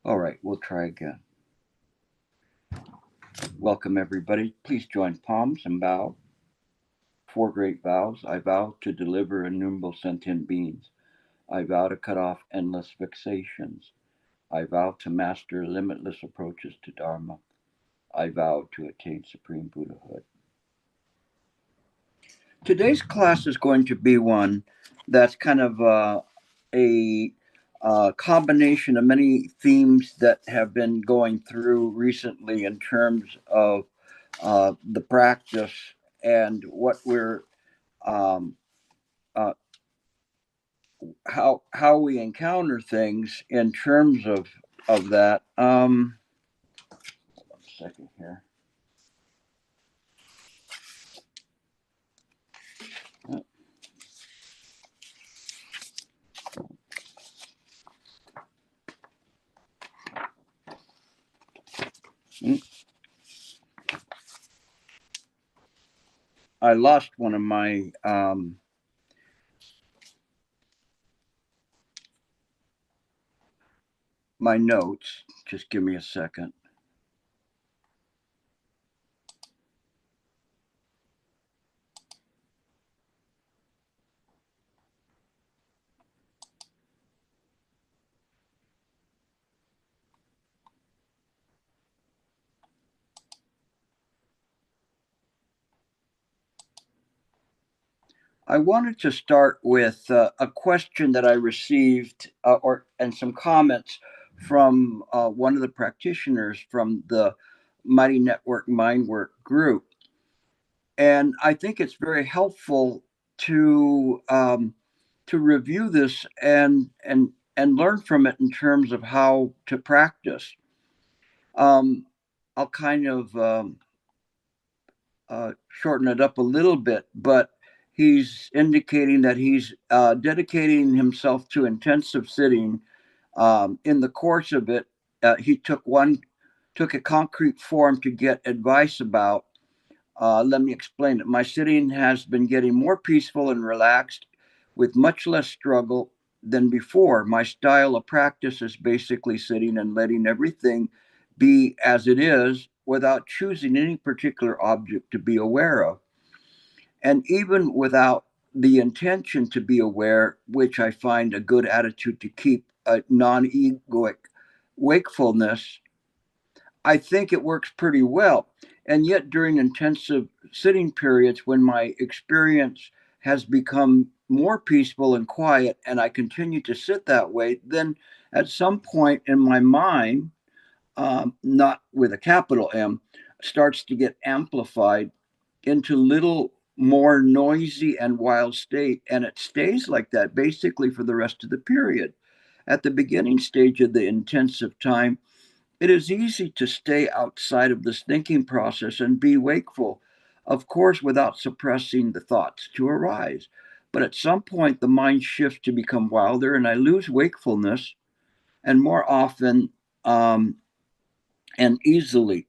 All right, we'll try again. Welcome, everybody. Please join palms and bow. Four great vows. I vow to deliver innumerable sentient beings. I vow to cut off endless fixations. I vow to master limitless approaches to Dharma. I vow to attain supreme Buddhahood. Today's class is going to be one that's kind of a combination of many themes that have been going through recently in terms of the practice and what we're um, uh, how we encounter things in terms of that. Hold on a second here. I lost one of my my notes. Just give me a second. I wanted to start with a question that I received, and some comments from one of the practitioners from the Mighty Network Mindwork group, and I think it's very helpful to review this and learn from it in terms of how to practice. I'll kind of shorten it up a little bit, but he's indicating that he's dedicating himself to intensive sitting. In the course of it, he took a concrete form to get advice about. Let me explain it. My sitting has been getting more peaceful and relaxed with much less struggle than before. My style of practice is basically sitting and letting everything be as it is without choosing any particular object to be aware of. And even without the intention to be aware, which I find a good attitude to keep a non egoic wakefulness, I think it works pretty well. And yet, during intensive sitting periods, when my experience has become more peaceful and quiet, and I continue to sit that way, then at some point in my mind, not with a capital M, starts to get amplified into little more noisy and wild state, and it stays like that basically for the rest of the period. At the beginning stage of the intensive time, it is easy to stay outside of this thinking process and be wakeful, of course, without suppressing the thoughts to arise. But at some point, the mind shifts to become wilder, and I lose wakefulness, and more often and easily.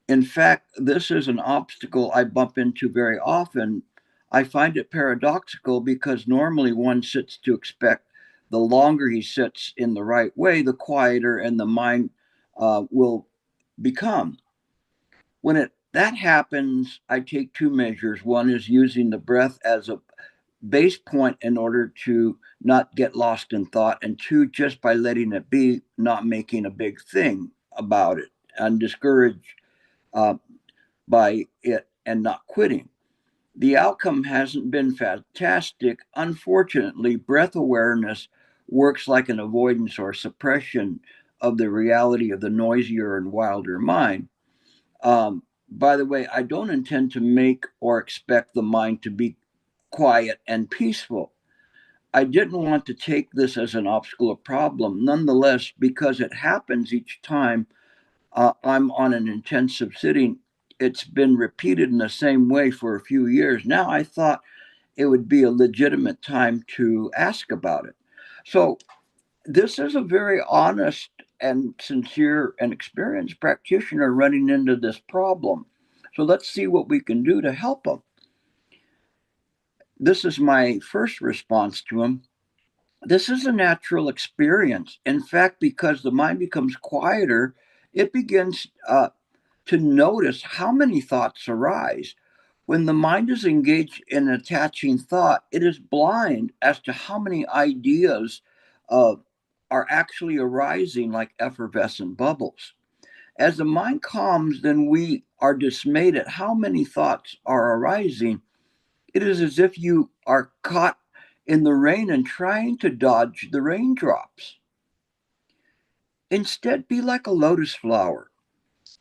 In fact, this is an obstacle I bump into very often. I find it paradoxical because normally one sits to expect the longer he sits in the right way, the quieter and the mind will become. When that happens, I take two measures. One is using the breath as a base point in order to not get lost in thought, and two, just by letting it be, not making a big thing about it, and discouraged uh, by it and not quitting. The outcome hasn't been fantastic. Unfortunately, breath awareness works like an avoidance or suppression of the reality of the noisier and wilder mind. By the way, I don't intend to make or expect the mind to be quiet and peaceful. I didn't want to take this as an obstacle or problem. Nonetheless, because it happens each time I'm on an intensive sitting, it's been repeated in the same way for a few years now. I thought it would be a legitimate time to ask about it. So, this is a very honest and sincere and experienced practitioner running into this problem. So, let's see what we can do to help him. This is my first response to him. This is a natural experience. In fact, because the mind becomes quieter, it begins to notice how many thoughts arise. When the mind is engaged in attaching thought, it is blind as to how many ideas uh, are actually arising like effervescent bubbles. As the mind calms, then we are dismayed at how many thoughts are arising. It is as if you are caught in the rain and trying to dodge the raindrops. Instead, be like a lotus flower.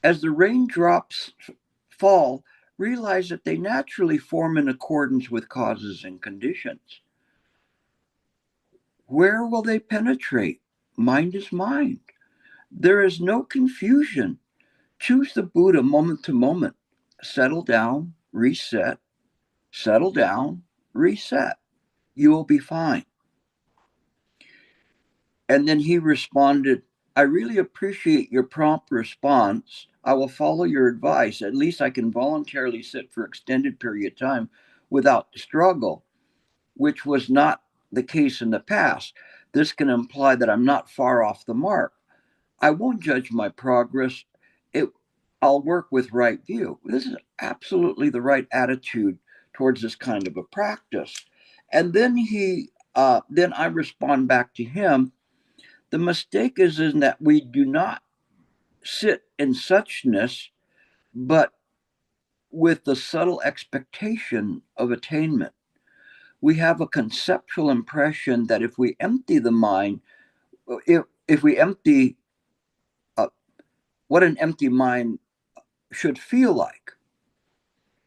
As the raindrops fall, realize that they naturally form in accordance with causes and conditions. Where will they penetrate? Mind is mind. There is no confusion. Choose the Buddha moment to moment. Settle down, reset, settle down, reset. You will be fine. And then he responded, I really appreciate your prompt response. I will follow your advice. At least I can voluntarily sit for extended period of time without struggle, which was not the case in the past. This can imply that I'm not far off the mark. I won't judge my progress. It, I'll work with right view. This is absolutely the right attitude towards this kind of a practice. And then I respond back to him. The mistake is in that we do not sit in suchness, but with the subtle expectation of attainment. We have a conceptual impression that if we empty the mind, if we empty what an empty mind should feel like,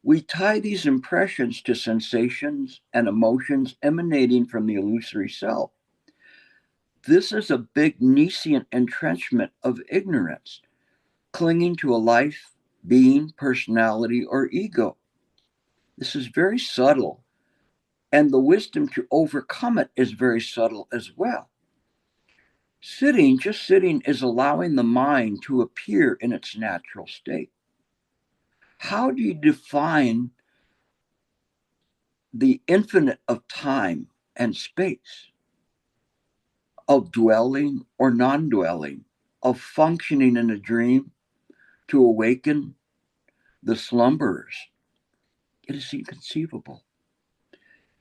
we tie these impressions to sensations and emotions emanating from the illusory self. This is a big nescient entrenchment of ignorance, clinging to a life, being, personality, or ego. This is very subtle, and the wisdom to overcome it is very subtle as well. Sitting, just sitting, is allowing the mind to appear in its natural state. How do you define the infinite of time and space, of dwelling or non dwelling, of functioning in a dream to awaken the slumberers? It is inconceivable.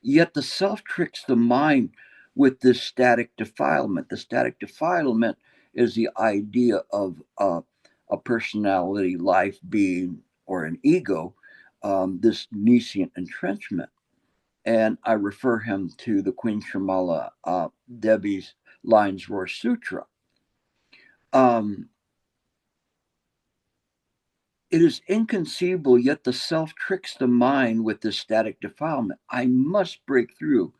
Yet the self tricks the mind with this static defilement. The static defilement is the idea of a personality, life, being, or an ego, this nescient entrenchment. And I refer him to the Queen Shamala Devi's Lion's Roar Sutra. Um, It is inconceivable, yet the self tricks the mind with this static defilement. I must break through.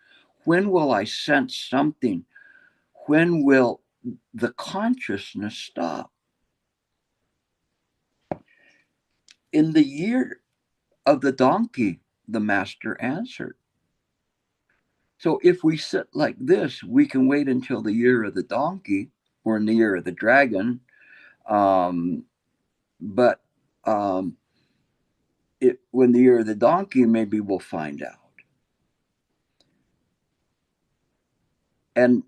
When will I sense something? When will the consciousness stop? In the year of the donkey, the master answered. So if we sit like this, we can wait until the year of the donkey or in the year of the dragon. But when the year of the donkey, maybe we'll find out. And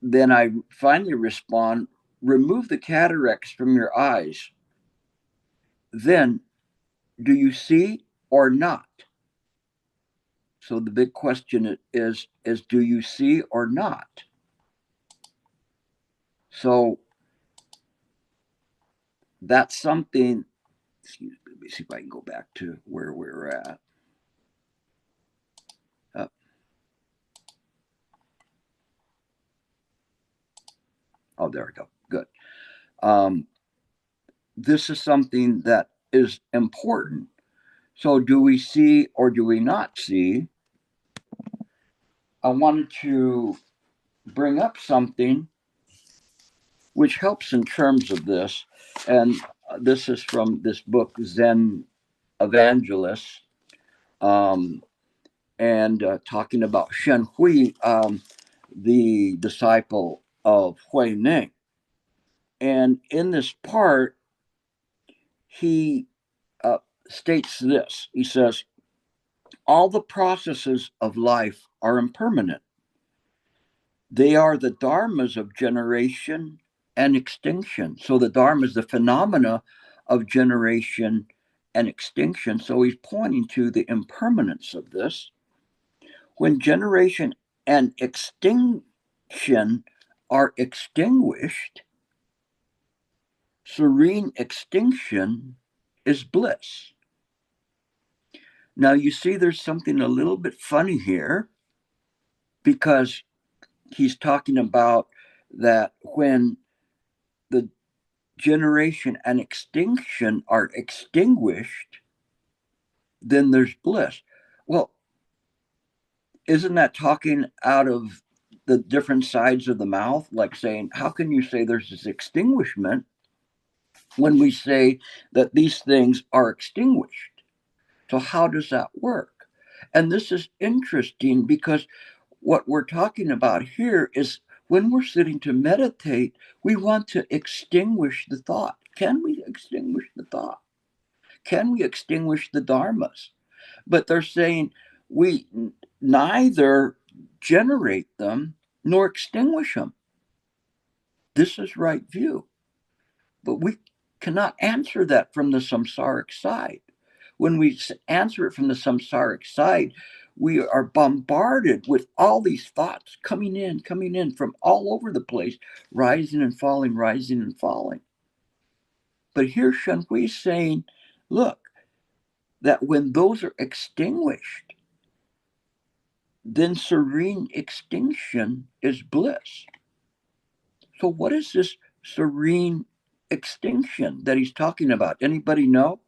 then I finally respond, remove the cataracts from your eyes. Then, do you see or not? So the big question is do you see or not? So that's something, excuse me, let me see if I can go back to where we're at. Oh, there we go. Good. This is something that is important. So, do we see or do we not see? I wanted to bring up something which helps in terms of this. And this is from this book, Zen Evangelist, and talking about Shen Hui, the disciple of Hui Ning. And in this part, he states this. He says, all the processes of life are impermanent. They are the dharmas of generation and extinction. So the dharma is the phenomena of generation and extinction. So he's pointing to the impermanence of this. When generation and extinction are extinguished, serene extinction is bliss. Now you see there's something a little bit funny here, because he's talking about that when the generation and extinction are extinguished, then there's bliss. Well, isn't that talking out of the different sides of the mouth? Like saying, how can you say there's this extinguishment when we say that these things are extinguished? So how does that work? And this is interesting because what we're talking about here is when we're sitting to meditate, we want to extinguish the thought. Can we extinguish the thought? Can we extinguish the dharmas? But they're saying we neither generate them nor extinguish them. This is right view. But we cannot answer that from the samsaric side. When we answer it from the samsaric side, we are bombarded with all these thoughts coming in from all over the place, rising and falling, rising and falling. But here Sheng is saying, look, that when those are extinguished, then serene extinction is bliss. So what is this serene extinction that he's talking about? Anybody know?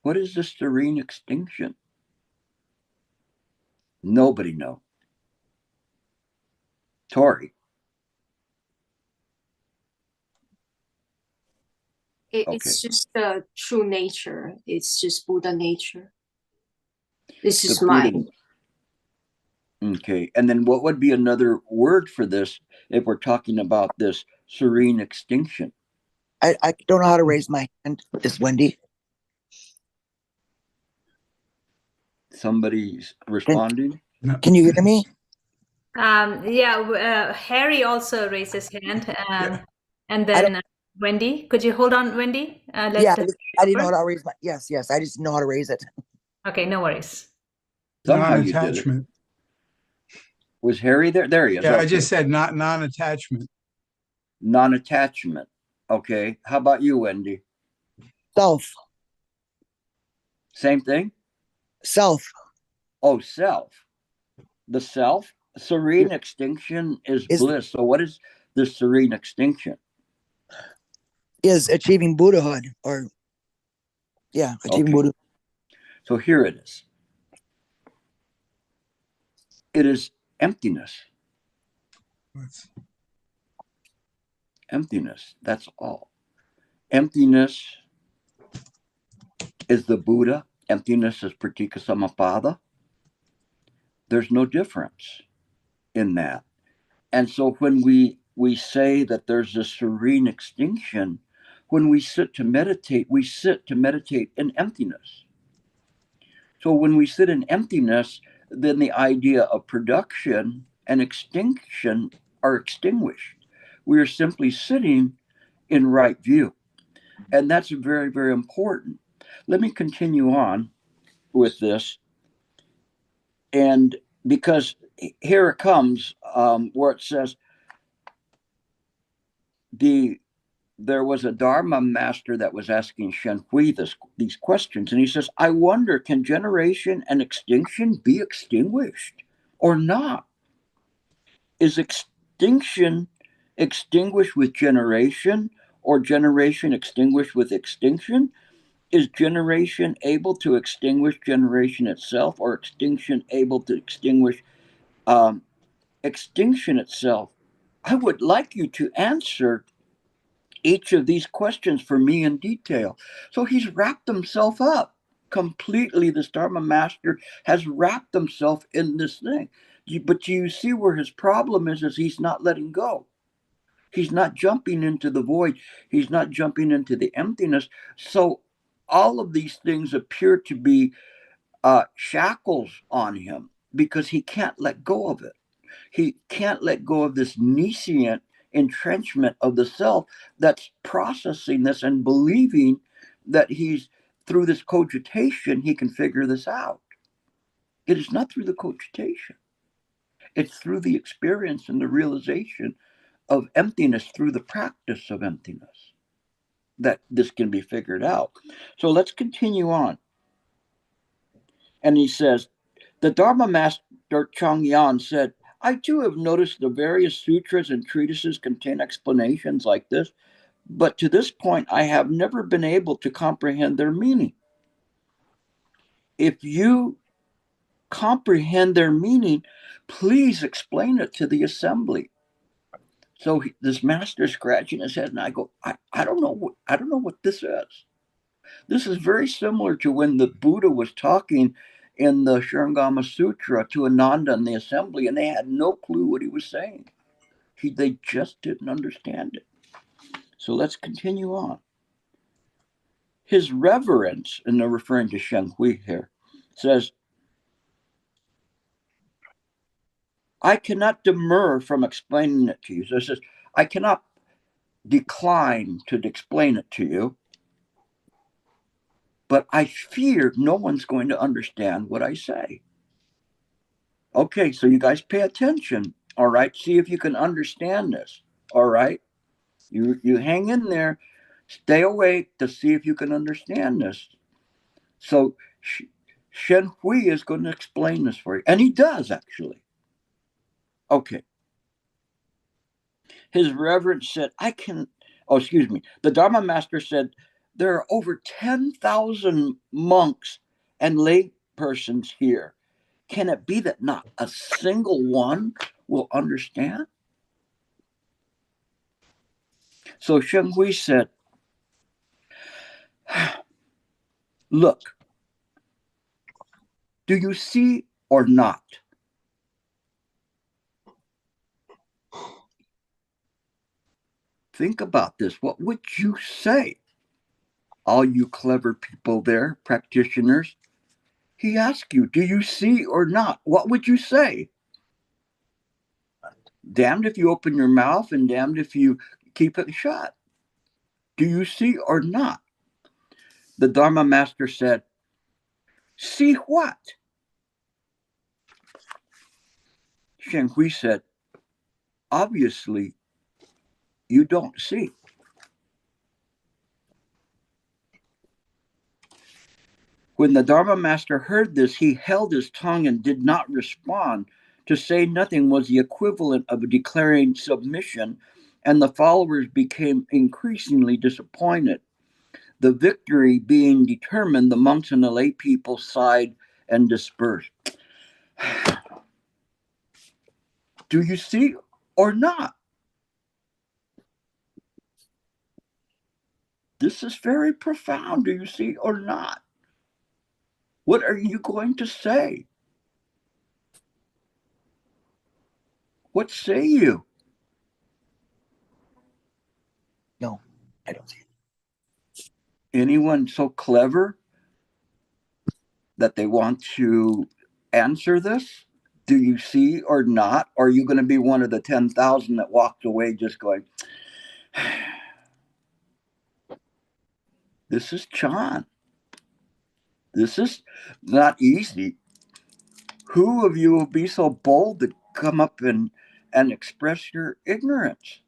What is the serene extinction? Nobody know. Tori. It's just the true nature. It's just Buddha nature. This is mine. Okay. And then what would be another word for this if we're talking about this serene extinction? I don't know how to raise my hand. It's Wendy. Somebody's responding. Can you hear me? Harry also raised his hand. And then Wendy, could you hold on, Wendy? I didn't know how to raise my. Yes. I just know how to raise it. Okay, no worries. Somehow you did it. Was Harry there? There he is. Yeah, okay. I just said non-attachment. Non-attachment. Okay. How about you, Wendy? Self. Same thing? Self. Oh, self. The self? Serene extinction is bliss. So what is the serene extinction? Is achieving Buddhahood, or achieving Buddhahood. So here it is. It is emptiness. Emptiness. That's all. Emptiness is the Buddha. Emptiness is Pratika Samappada. There's no difference in that. And so when we say that there's a serene extinction, when we sit to meditate in emptiness. So when we sit in emptiness, then the idea of production and extinction are extinguished. We are simply sitting in right view. And that's very, very important. Let me continue on with this. And because here it comes, where it says, there was a Dharma master that was asking Sheng these questions. And he says, I wonder, can generation and extinction be extinguished or not? Is extinction extinguished with generation, or generation extinguished with extinction? Is generation able to extinguish generation itself, or extinction able to extinguish extinction itself? I would like you to answer each of these questions for me in detail. So he's wrapped himself up completely. This Dharma master has wrapped himself in this thing. But you see where his problem is he's not letting go. He's not jumping into the void. He's not jumping into the emptiness. So all of these things appear to be shackles on him. because he can't let go of it. He can't let go of this nescient entrenchment of the self that's processing this and believing that he's, through this cogitation, he can figure this out. It is not through the cogitation. It's through the experience and the realization of emptiness, through the practice of emptiness, that this can be figured out. So let's continue on. And he says, the Dharma master Changyan said, I too have noticed the various sutras and treatises contain explanations like this, but to this point I have never been able to comprehend their meaning. If you comprehend their meaning, please explain it to the assembly. So this master scratching his head, and I go, I don't know what this is. This is very similar to when the Buddha was talking in the Shurangama Sutra to Ananda in the assembly, and they had no clue what he was saying. They just didn't understand it. So let's continue on. His Reverence, and they're referring to Sheng here, says, I cannot demur from explaining it to you. So it says, I cannot decline to explain it to you, but I fear no one's going to understand what I say. Okay, so you guys pay attention, all right? See if you can understand this, all right? You hang in there, stay awake to see if you can understand this. So Shen Hui is going to explain this for you, and he does actually. Okay. His Reverence said, the Dharma Master said, there are over 10,000 monks and lay persons here. Can it be that not a single one will understand? So Sheng Hui said, look, do you see or not? Think about this. What would you say? All you clever people there, practitioners, he asked you, do you see or not? What would you say? Damned if you open your mouth and damned if you keep it shut. Do you see or not? The Dharma Master said, see what? Sheng Hui said, obviously, you don't see. When the Dharma Master heard this, he held his tongue and did not respond. To say nothing was the equivalent of declaring submission, and the followers became increasingly disappointed. The victory being determined, the monks and the lay people sighed and dispersed. Do you see or not? This is very profound. Do you see or not? What are you going to say? What say you? No, I don't see it. Anyone so clever that they want to answer this? Do you see or not? Or are you going to be one of the 10,000 that walked away just going, this is Chan. This is not easy. Who of you will be so bold to come up and express your ignorance?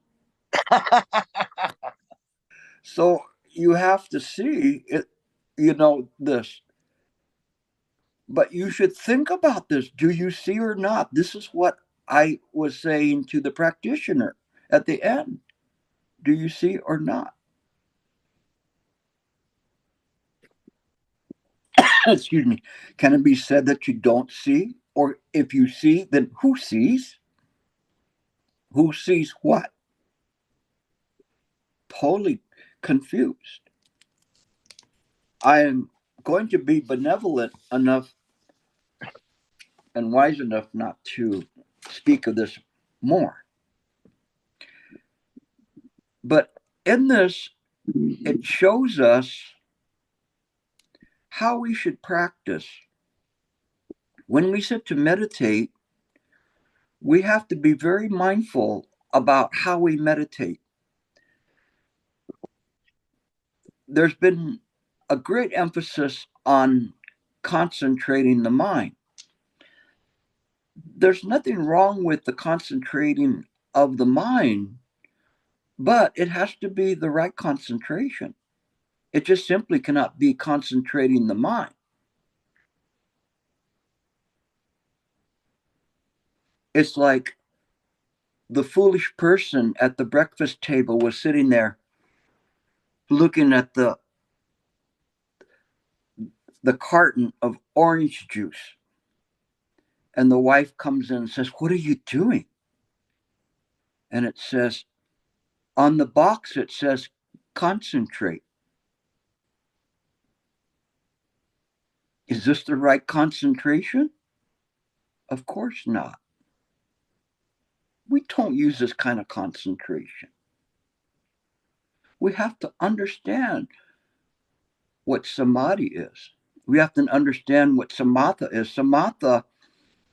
So you have to see it, this. But you should think about this. Do you see or not? This is what I was saying to the practitioner at the end. Do you see or not? Excuse me. Can it be said that you don't see? Or if you see, then who sees? Who sees what? Totally confused. I am going to be benevolent enough and wise enough not to speak of this more. But in this, it shows us how we should practice When we sit to meditate, we have to be very mindful about how we meditate. There's been a great emphasis on concentrating the mind. There's nothing wrong with the concentrating of the mind, but it has to be the right concentration. It just simply cannot be concentrating the mind. It's like the foolish person at the breakfast table was sitting there looking at the carton of orange juice. And the wife comes in and says, "What are you doing?" And it says, on the box, it says, "Concentrate." Is this the right concentration? Of course not. We don't use this kind of concentration. We have to understand what samadhi is. We have to understand what samatha is. Samatha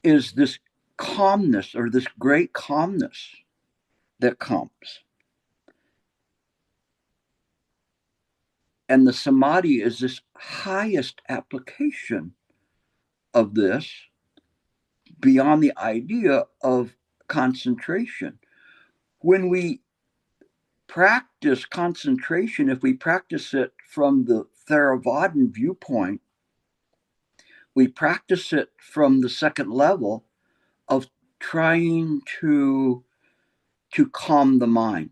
is this calmness, or this great calmness that comes. And the samadhi is this highest application of this, beyond the idea of concentration. When we practice concentration, if we practice it from the Theravadan viewpoint, we practice it from the second level of trying to calm the mind.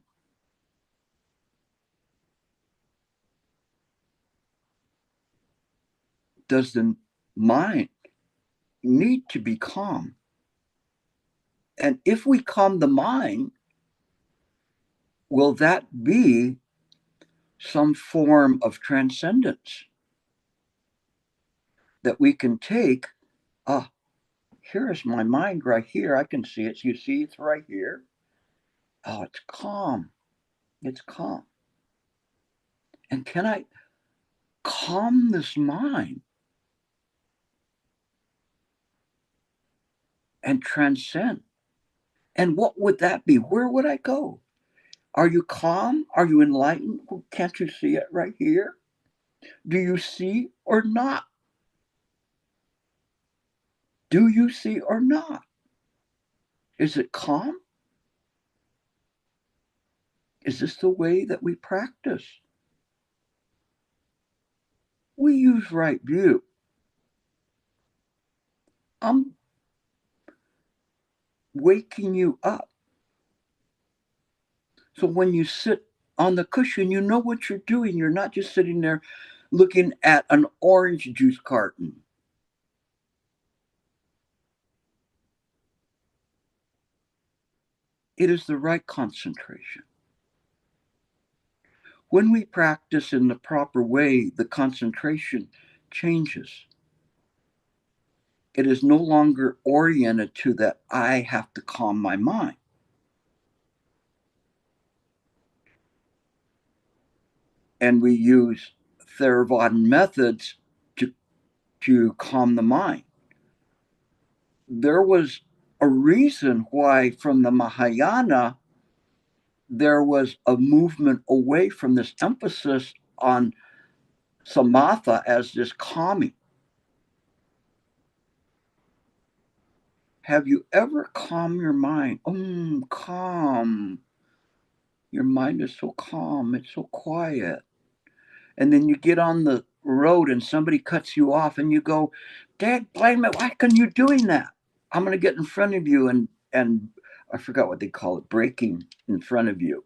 Does the mind need to be calm? And if we calm the mind, will that be some form of transcendence that we can take? Here is my mind right here. I can see it. You see it's right here. Oh, it's calm. It's calm. And can I calm this mind and transcend? And what would that be? Where would I go? Are you calm? Are you enlightened? Can't you see it right here? Do you see or not? Do you see or not? Is it calm? Is this the way that we practice? We use right view. I'm waking you up. So when you sit on the cushion, you know what you're doing. You're not just sitting there looking at an orange juice carton. It is the right concentration. When we practice in the proper way, the concentration changes. It is no longer oriented to that I have to calm my mind. And we use Theravadan methods to calm the mind. There was a reason why from the Mahayana there was a movement away from this emphasis on samatha as this calming. Have you ever calmed your mind? Calm. Your mind is so calm. It's so quiet. And then you get on the road and somebody cuts you off and you go, "Dad, blame it. Why are you doing that? I'm going to get in front of you." And I forgot what they call it, braking in front of you.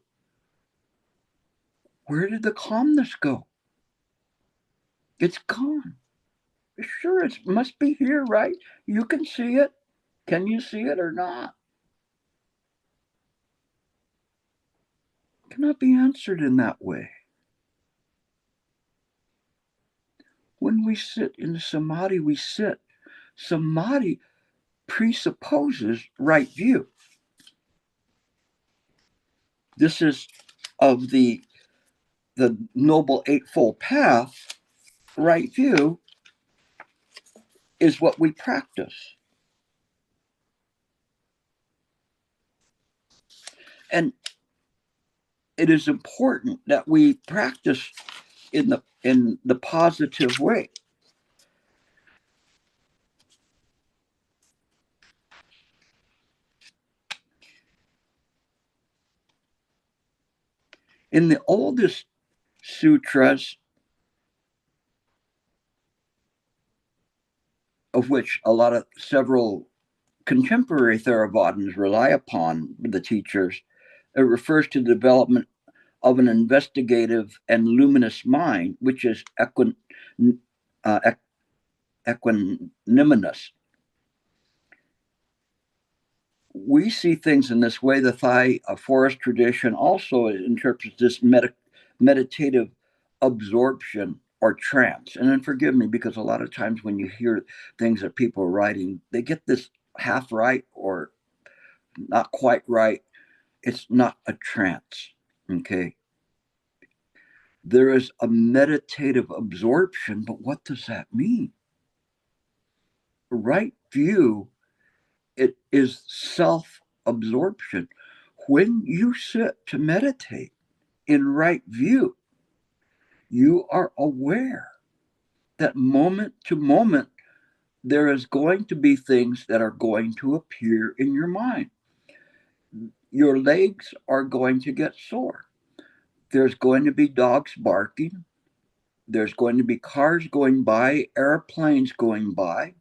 Where did the calmness go? It's gone. Sure, it must be here, right? You can see it. Can you see it or not? Cannot be answered in that way. When we sit in samadhi, we sit. Samadhi presupposes right view. This is of the Noble Eightfold Path. Right view is what we practice. And it is important that we practice in the positive way. In the oldest sutras, of which several contemporary Theravadins rely upon the teachers, it refers to the development of an investigative and luminous mind, which is equanimous. We see things in this way. The Thai forest tradition also interprets this meditative absorption or trance. And then forgive me, because a lot of times when you hear things that people are writing, they get this half right or not quite right. It's not a trance, okay? There is a meditative absorption, but what does that mean? Right view, it is self-absorption. When you sit to meditate in right view, you are aware that moment to moment, there is going to be things that are going to appear in your mind. Your legs are going to get sore. There's going to be dogs barking. There's going to be cars going by, airplanes going by,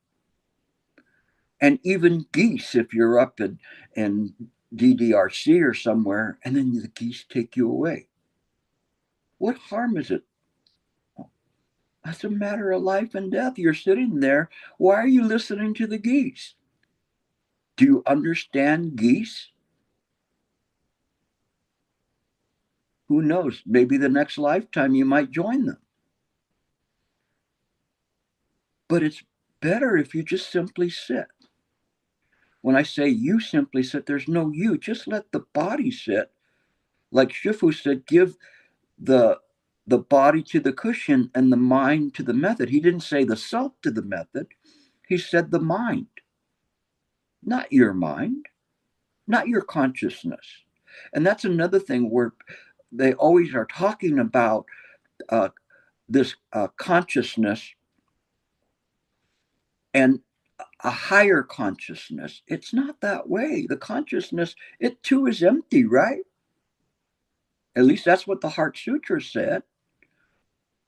and even geese if you're up in DDRC or somewhere, and then the geese take you away. What harm is it? That's a matter of life and death. You're sitting there. Why are you listening to the geese? Do you understand geese? Who knows? Maybe the next lifetime you might join them. But it's better if you just simply sit. When I say you simply sit, there's no you. Just let the body sit. Like Shifu said, give the body to the cushion and the mind to the method. He didn't say the self to the method. He said the mind. Not your mind. Not your consciousness. And that's another thing where they always are talking about this consciousness and a higher consciousness. It's not that way. The consciousness, it too is empty, right? At least that's what the Heart Sutra said.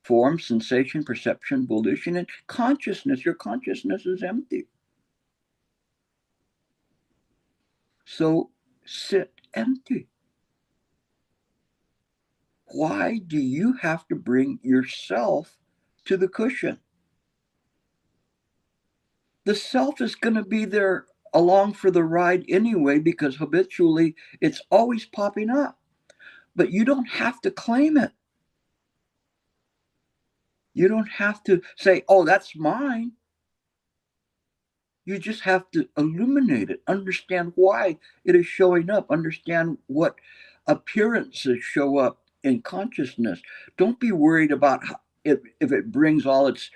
Form, sensation, perception, volition, and consciousness. Your consciousness is empty. So sit empty. Why do you have to bring yourself to the cushion? The self is going to be there along for the ride anyway, because habitually it's always popping up. But you don't have to claim it. You don't have to say, oh, that's mine. You just have to illuminate it, understand why it is showing up, understand what appearances show up in consciousness. Don't be worried about how, if it brings all its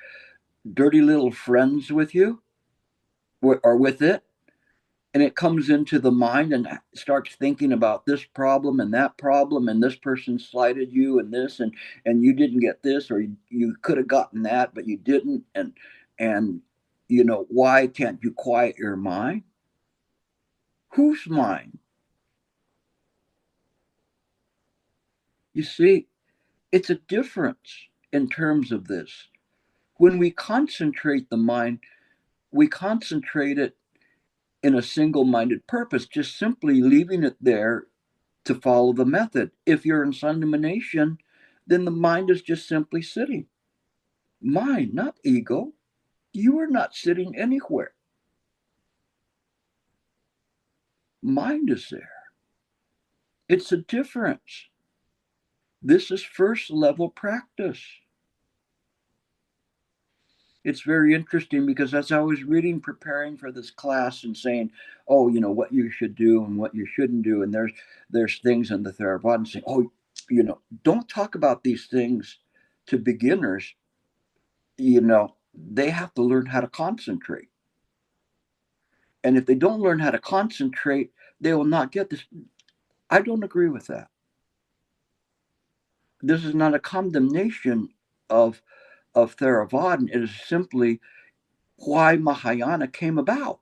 dirty little friends with you or with it, and it comes into the mind and starts thinking about this problem and that problem, and this person slighted you and this, and you didn't get this, or you could have gotten that, but you didn't, and you know, why can't you quiet your mind? Whose mind? You see, it's a difference in terms of this. When we concentrate the mind, we concentrate it in a single-minded purpose, just simply leaving it there to follow the method. If you're in sundamenation, then the mind is just simply sitting. Mind, not ego. You are not sitting anywhere. Mind is there. It's a difference. This is first level practice. It's very interesting because as I was reading, preparing for this class and saying, oh, you know, what you should do and what you shouldn't do. And there's things in the Theravada saying, oh, you know, don't talk about these things to beginners, you know, they have to learn how to concentrate. And if they don't learn how to concentrate, they will not get this. I don't agree with that. This is not a condemnation of Theravada. It is simply why Mahayana came about.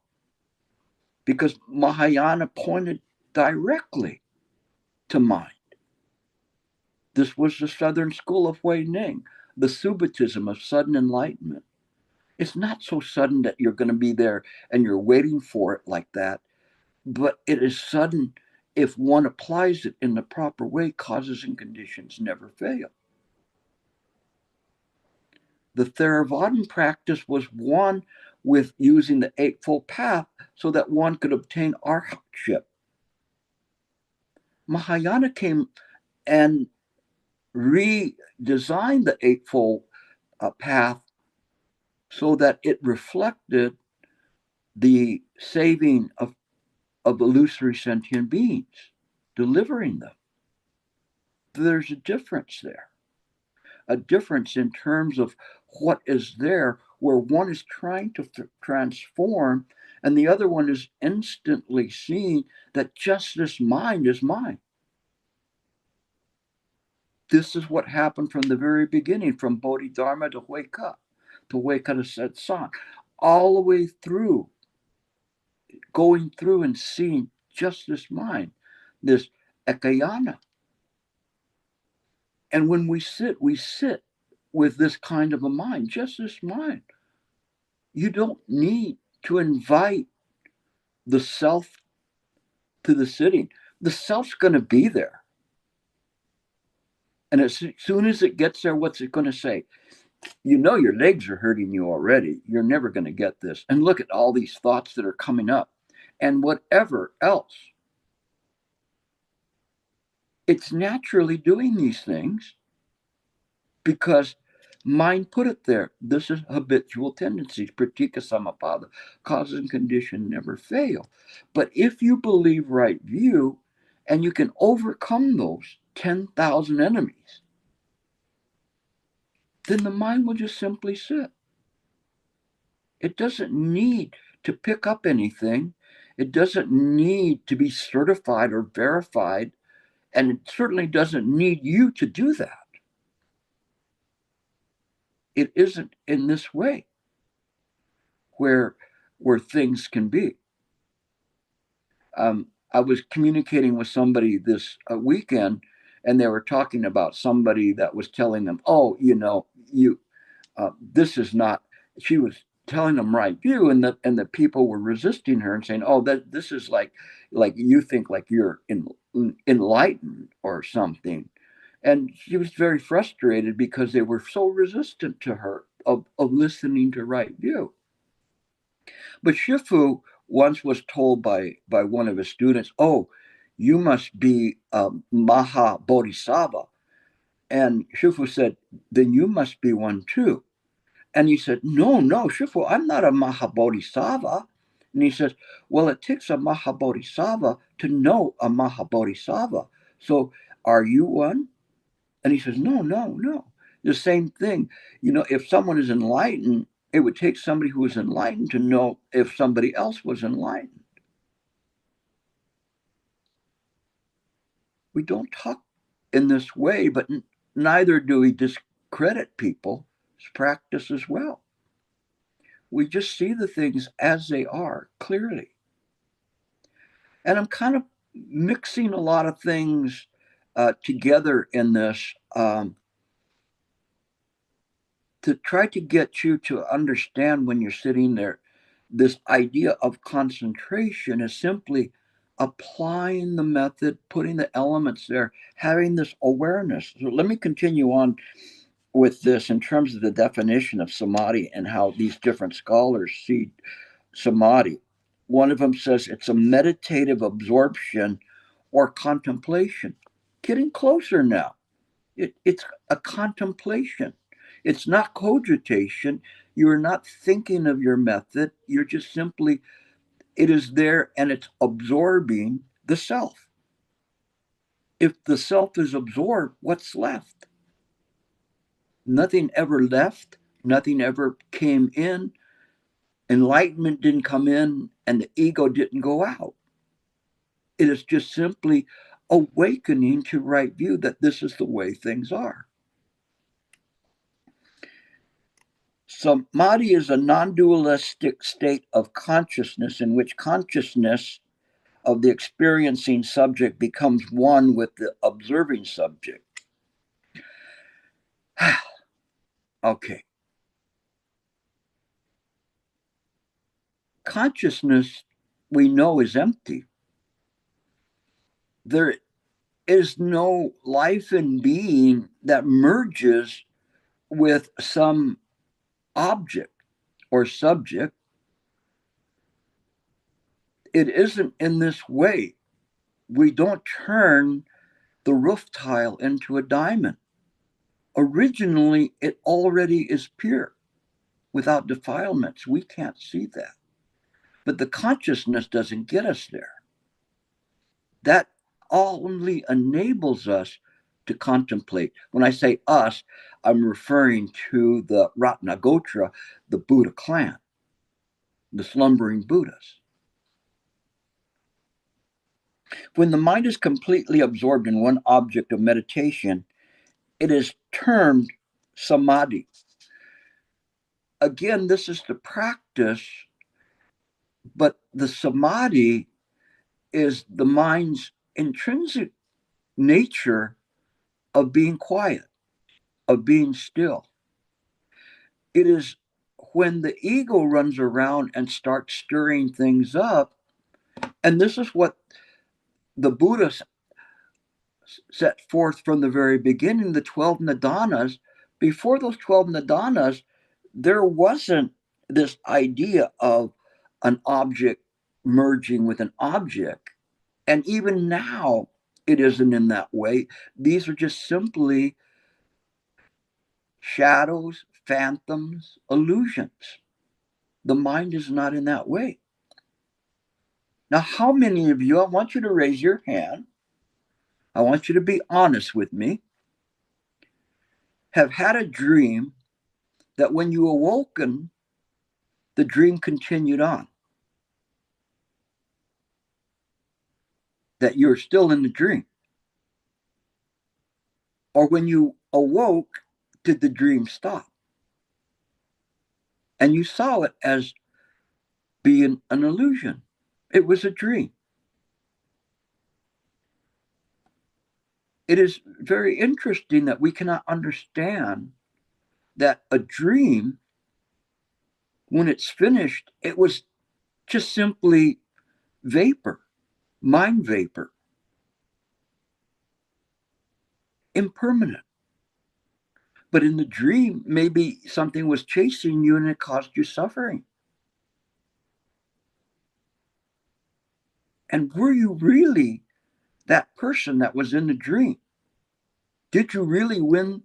Because Mahayana pointed directly to mind. This was the Southern School of Hui Ning, the Subitism of sudden enlightenment. It's not so sudden that you're going to be there and you're waiting for it like that, but it is sudden if one applies it in the proper way. Causes and conditions never fail. The Theravadan practice was one with using the Eightfold Path so that one could obtain arhatship. Mahayana came and redesigned the Eightfold Path so that it reflected the saving of illusory sentient beings, delivering them. There's a difference there. A difference in terms of what is there, where one is trying to transform and the other one is instantly seeing that just this mind is mine. This is what happened from the very beginning, from Bodhidharma to Huika to Satsang, all the way through, going through and seeing just this mind, this ekayana. And when we sit with this kind of a mind, just this mind. You don't need to invite the self to the sitting. The self's going to be there. And as soon as it gets there, what's it going to say? You know your legs are hurting you already. You're never going to get this. And look at all these thoughts that are coming up. And whatever else. It's naturally doing these things because mind put it there. This is habitual tendencies, pratika samapada. Cause and condition never fail. But if you believe right view and you can overcome those 10,000 enemies, then the mind will just simply sit. It doesn't need to pick up anything. It doesn't need to be certified or verified. And it certainly doesn't need you to do that. It isn't in this way where things can be. I was communicating with somebody this weekend, and they were talking about somebody that was telling them, "Oh, this is not." She was telling them right view, and the people were resisting her and saying, "Oh, that this is like you think like you're enlightened or something." And she was very frustrated because they were so resistant to her of listening to right view. But Shifu once was told by one of his students, "Oh, you must be a Maha Bodhisattva." And Shifu said, "Then you must be one too." And he said, No, Shifu, I'm not a Maha Bodhisattva. And he says, "Well, it takes a Maha Bodhisattva to know a Maha Bodhisattva. So are you one?" And he says, No. The same thing. If someone is enlightened, it would take somebody who is enlightened to know if somebody else was enlightened. We don't talk in this way, but neither do we discredit people's practice as well. We just see the things as they are clearly. And I'm kind of mixing a lot of things together in this to try to get you to understand when you're sitting there, this idea of concentration is simply applying the method, putting the elements there, having this awareness. So let me continue on with this in terms of the definition of samadhi and how these different scholars see samadhi. One of them says it's a meditative absorption or contemplation. Getting closer now. It's a contemplation. It's not cogitation. You're not thinking of your method. You're just simply, it is there and it's absorbing the self. If the self is absorbed, what's left? Nothing ever left Nothing ever came in. Enlightenment didn't come in, and the ego didn't go out. It is just simply awakening to right view that this is the way things are. Samadhi is a non-dualistic state of consciousness in which consciousness of the experiencing subject becomes one with the observing subject. Okay. Consciousness, we know, is empty. There is no life and being that merges with some object or subject. It isn't in this way. We don't turn the roof tile into a diamond. Originally, it already is pure, without defilements. We can't see that. But the consciousness doesn't get us there. That only enables us to contemplate. When I say us, I'm referring to the Ratnagotra, the Buddha clan, the slumbering Buddhas. When the mind is completely absorbed in one object of meditation, it is termed samadhi. Again, this is the practice, but the samadhi is the mind's intrinsic nature of being quiet, of being still. It is when the ego runs around and starts stirring things up, and this is what the Buddha set forth from the very beginning, the 12 nidanas. Before those 12 nidanas, there wasn't this idea of an object merging with an object. And even now, it isn't in that way. These are just simply shadows, phantoms, illusions. The mind is not in that way. Now, how many of you, I want you to raise your hand, I want you to be honest with me, have had a dream that when you awoken, the dream continued on? That you're still in the dream? Or when you awoke, did the dream stop? And you saw it as being an illusion. It was a dream. It is very interesting that we cannot understand that a dream, when it's finished, it was just simply vapor, mind vapor, impermanent. But in the dream, maybe something was chasing you and it caused you suffering. And were you really that person that was in the dream? Did you really win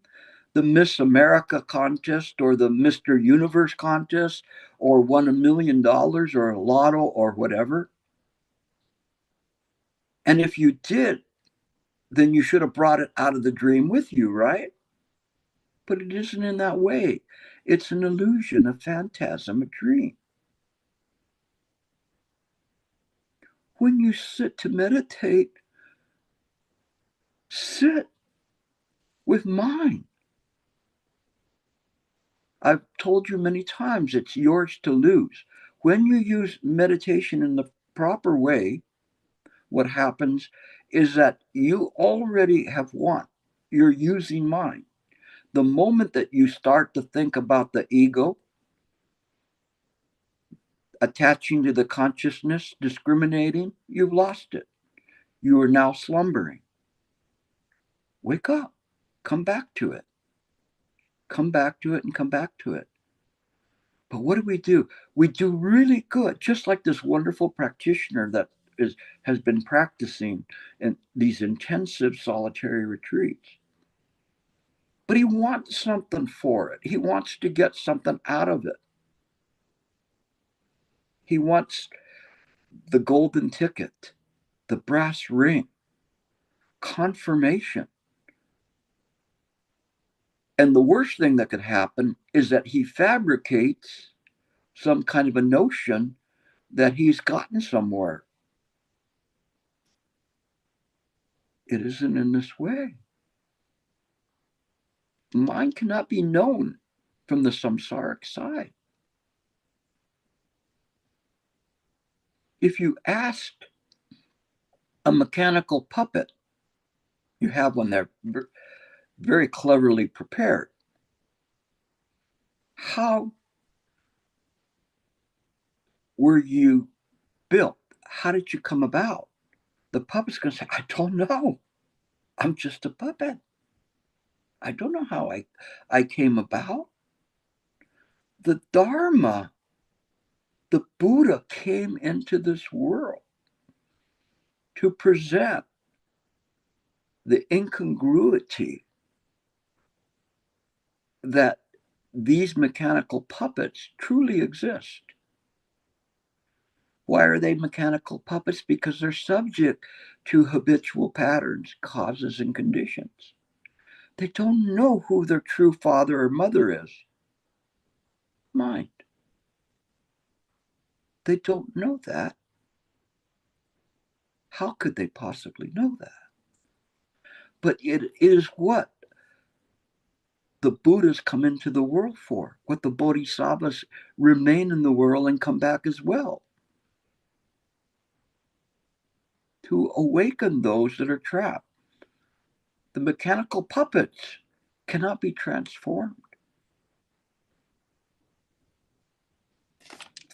the Miss America contest or the Mr. Universe contest or won $1 million or a lotto or whatever? And if you did, then you should have brought it out of the dream with you, right? But it isn't in that way. It's an illusion, a phantasm, a dream. When you sit to meditate, sit with mind. I've told you many times, it's yours to lose. When you use meditation in the proper way, what happens is that you already have won. You're using mind. The moment that you start to think about the ego, attaching to the consciousness, discriminating, you've lost it. You are now slumbering. Wake up. Come back to it. Come back to it and come back to it. But what do? We do really good, just like this wonderful practitioner that has been practicing in these intensive solitary retreats. But he wants something for it. He wants to get something out of it. He wants the golden ticket, the brass ring, confirmation. And the worst thing that could happen is that he fabricates some kind of a notion that he's gotten somewhere. It isn't in this way. Mind cannot be known from the samsaric side. If you asked a mechanical puppet, you have one there very cleverly prepared, how were you built? How did you come about? The puppet's going to say, I don't know. I'm just a puppet. I don't know how I came about. The Dharma, the Buddha came into this world to present the incongruity that these mechanical puppets truly exist. Why are they mechanical puppets? Because they're subject to habitual patterns, causes, and conditions. They don't know who their true father or mother is. Mind. They don't know that. How could they possibly know that? But it is what the Buddhas come into the world for, what the Bodhisattvas remain in the world and come back as well, to awaken those that are trapped. The mechanical puppets cannot be transformed.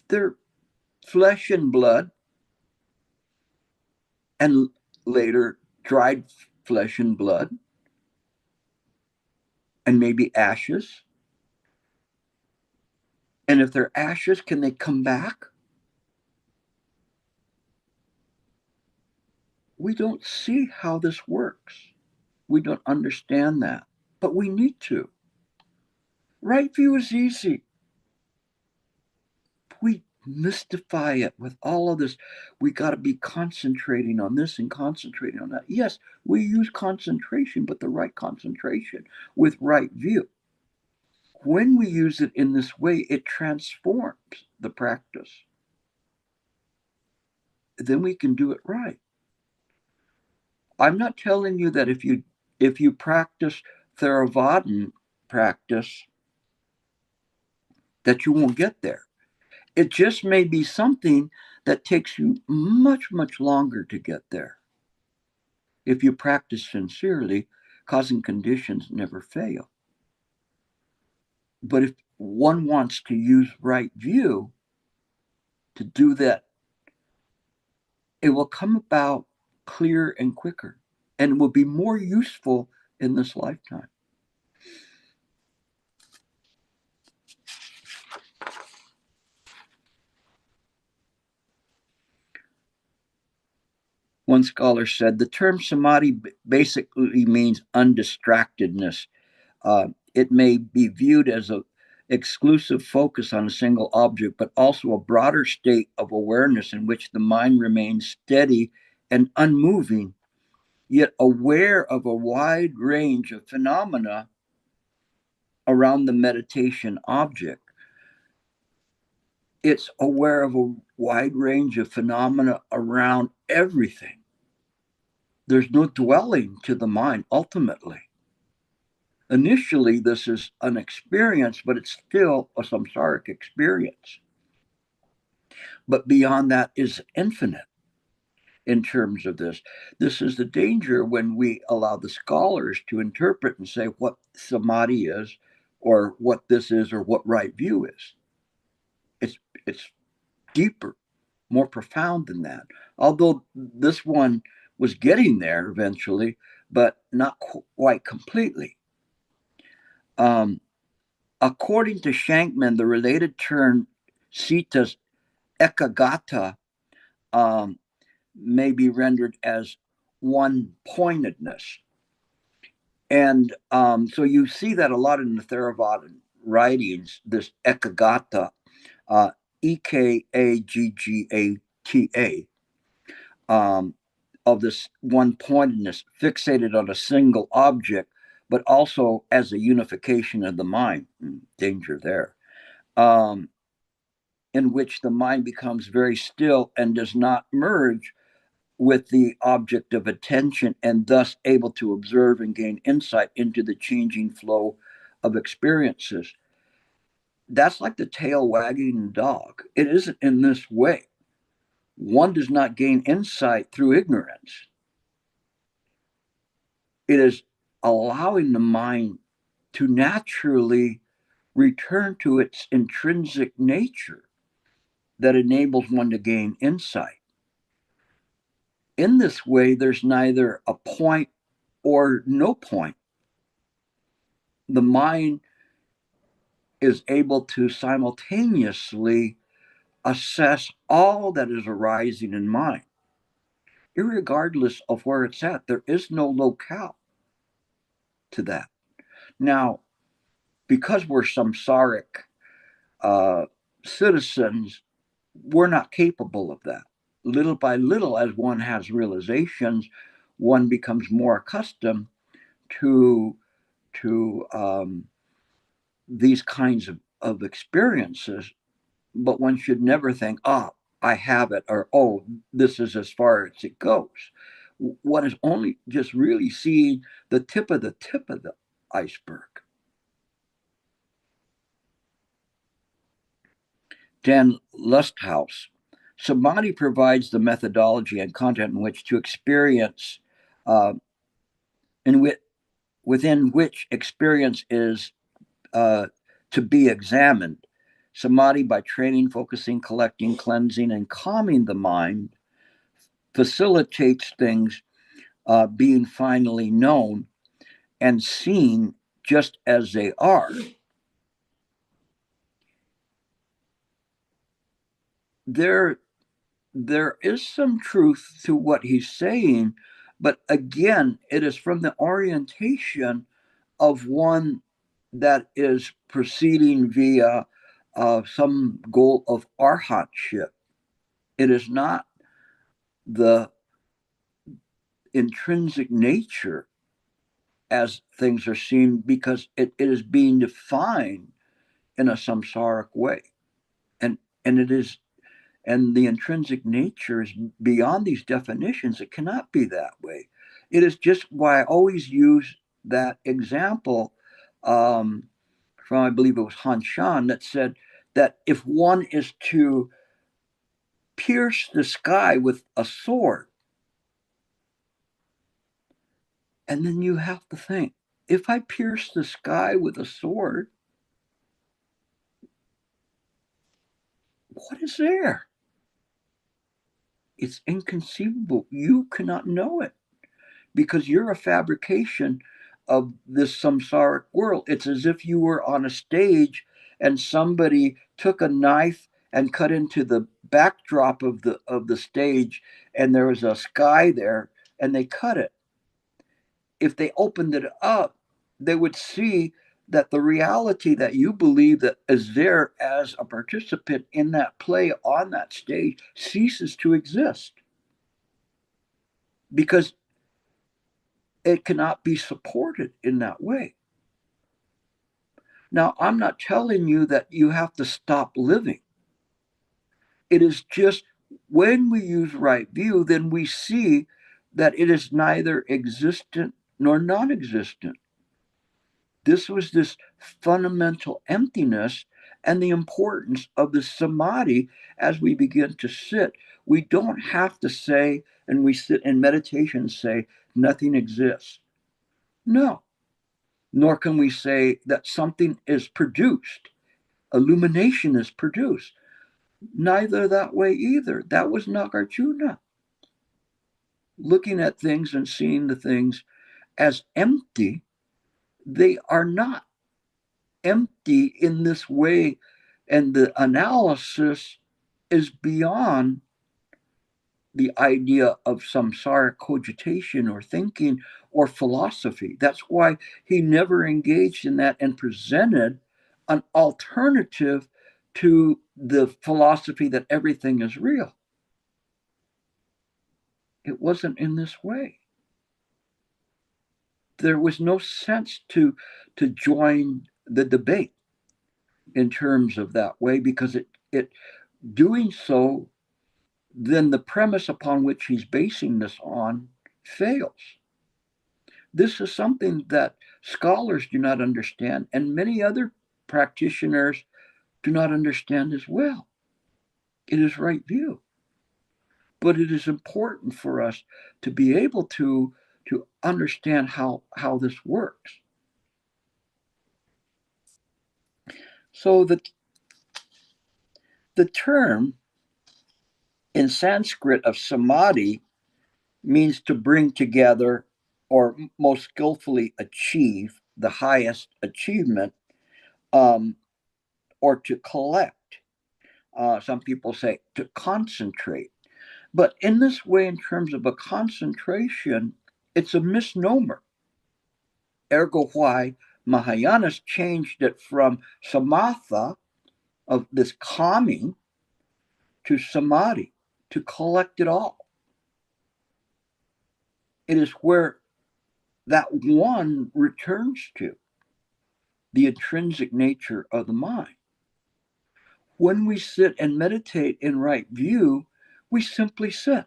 They're flesh and blood, and later dried flesh and blood, and maybe ashes. And if they're ashes, can they come back? We don't see how this works. We don't understand that, but we need to. Right view is easy. We mystify it with all of this. We got to be concentrating on this and concentrating on that. Yes, we use concentration, but the right concentration with right view. When we use it in this way, it transforms the practice. Then we can do it right. I'm not telling you that if you practice Theravada practice, that you won't get there. It just may be something that takes you much, much longer to get there. If you practice sincerely, causing conditions never fail. But if one wants to use right view to do that, it will come about clear and quicker, and it will be more useful in this lifetime. One scholar said the term samadhi basically means undistractedness. It may be viewed as an exclusive focus on a single object, but also a broader state of awareness in which the mind remains steady and unmoving, yet aware of a wide range of phenomena around the meditation object. It's aware of a wide range of phenomena around everything. There's no dwelling to the mind ultimately. Initially, this is an experience, but it's still a samsaric experience. But beyond that is infinite in terms of this. This is the danger when we allow the scholars to interpret and say what samadhi is, or what this is, or what right view is. It's deeper, more profound than that. Although this one was getting there eventually, but not quite completely. According to Shankman, the related term Sita's ekagata may be rendered as one-pointedness. And so you see that a lot in the Theravada writings, this ekagata, E-K-A-G-G-A-T-A, of this one-pointedness, fixated on a single object, but also as a unification of the mind. Danger there. In which the mind becomes very still and does not merge with the object of attention, and thus able to observe and gain insight into the changing flow of experiences. That's like the tail wagging the dog. It isn't in this way. One does not gain insight through ignorance. It is allowing the mind to naturally return to its intrinsic nature that enables one to gain insight. In this way, there's neither a point or no point. The mind is able to simultaneously assess all that is arising in mind, irregardless of where it's at. There is no locale to that. Now, because we're samsaric citizens, we're not capable of that. Little by little, as one has realizations, one becomes more accustomed to these kinds of experiences. But one should never think, oh, I have it, or oh, this is as far as it goes. One is only just really seeing the tip of the iceberg. Dan Lusthaus. Samadhi provides the methodology and content in which to experience, within which experience is to be examined. Samadhi, by training, focusing, collecting, cleansing, and calming the mind, facilitates things being finally known and seen just as they are. There is some truth to what he's saying, but again, it is from the orientation of one that is proceeding via some goal of arhatship. It is not the intrinsic nature as things are seen, because it is being defined in a samsaric way, and the intrinsic nature is beyond these definitions. It cannot be that way. It is just why I always use that example from, I believe it was Han Shan, that said that if one is to pierce the sky with a sword, and then you have to think, if I pierce the sky with a sword, what is there? It's inconceivable. You cannot know it, because you're a fabrication of this samsaric world. It's as if you were on a stage and somebody took a knife and cut into the backdrop of the stage, and there was a sky there, and they cut it. If they opened it up, they would see that the reality that you believe that is there as a participant in that play on that stage ceases to exist, because it cannot be supported in that way. Now, I'm not telling you that you have to stop living. It is just when we use right view, then we see that it is neither existent nor non-existent. This was this fundamental emptiness, and the importance of the samadhi as we begin to sit. We don't have to say, and we sit in meditation and say, nothing exists. No. Nor can we say that something is produced, illumination is produced. Neither that way either. That was Nagarjuna. Looking at things and seeing the things as empty, they are not empty in this way, and the analysis is beyond the idea of samsara cogitation or thinking or philosophy. That's why he never engaged in that and presented an alternative to the philosophy that everything is real. It wasn't in this way. there was no sense to join the debate in terms of that way, because it doing so, then the premise upon which he's basing this on fails. This is something that scholars do not understand, and many other practitioners do not understand as well. It is right view. But it is important for us to be able to understand how this works. So the term in Sanskrit of samadhi means to bring together, or most skillfully achieve, the highest achievement, or to collect. Some people say to concentrate. But in this way, in terms of a concentration, it's a misnomer. Ergo why Mahayanas changed it from samatha, of this calming, to samadhi, to collect it all. It is where that one returns to the intrinsic nature of the mind. When we sit and meditate in right view, we simply sit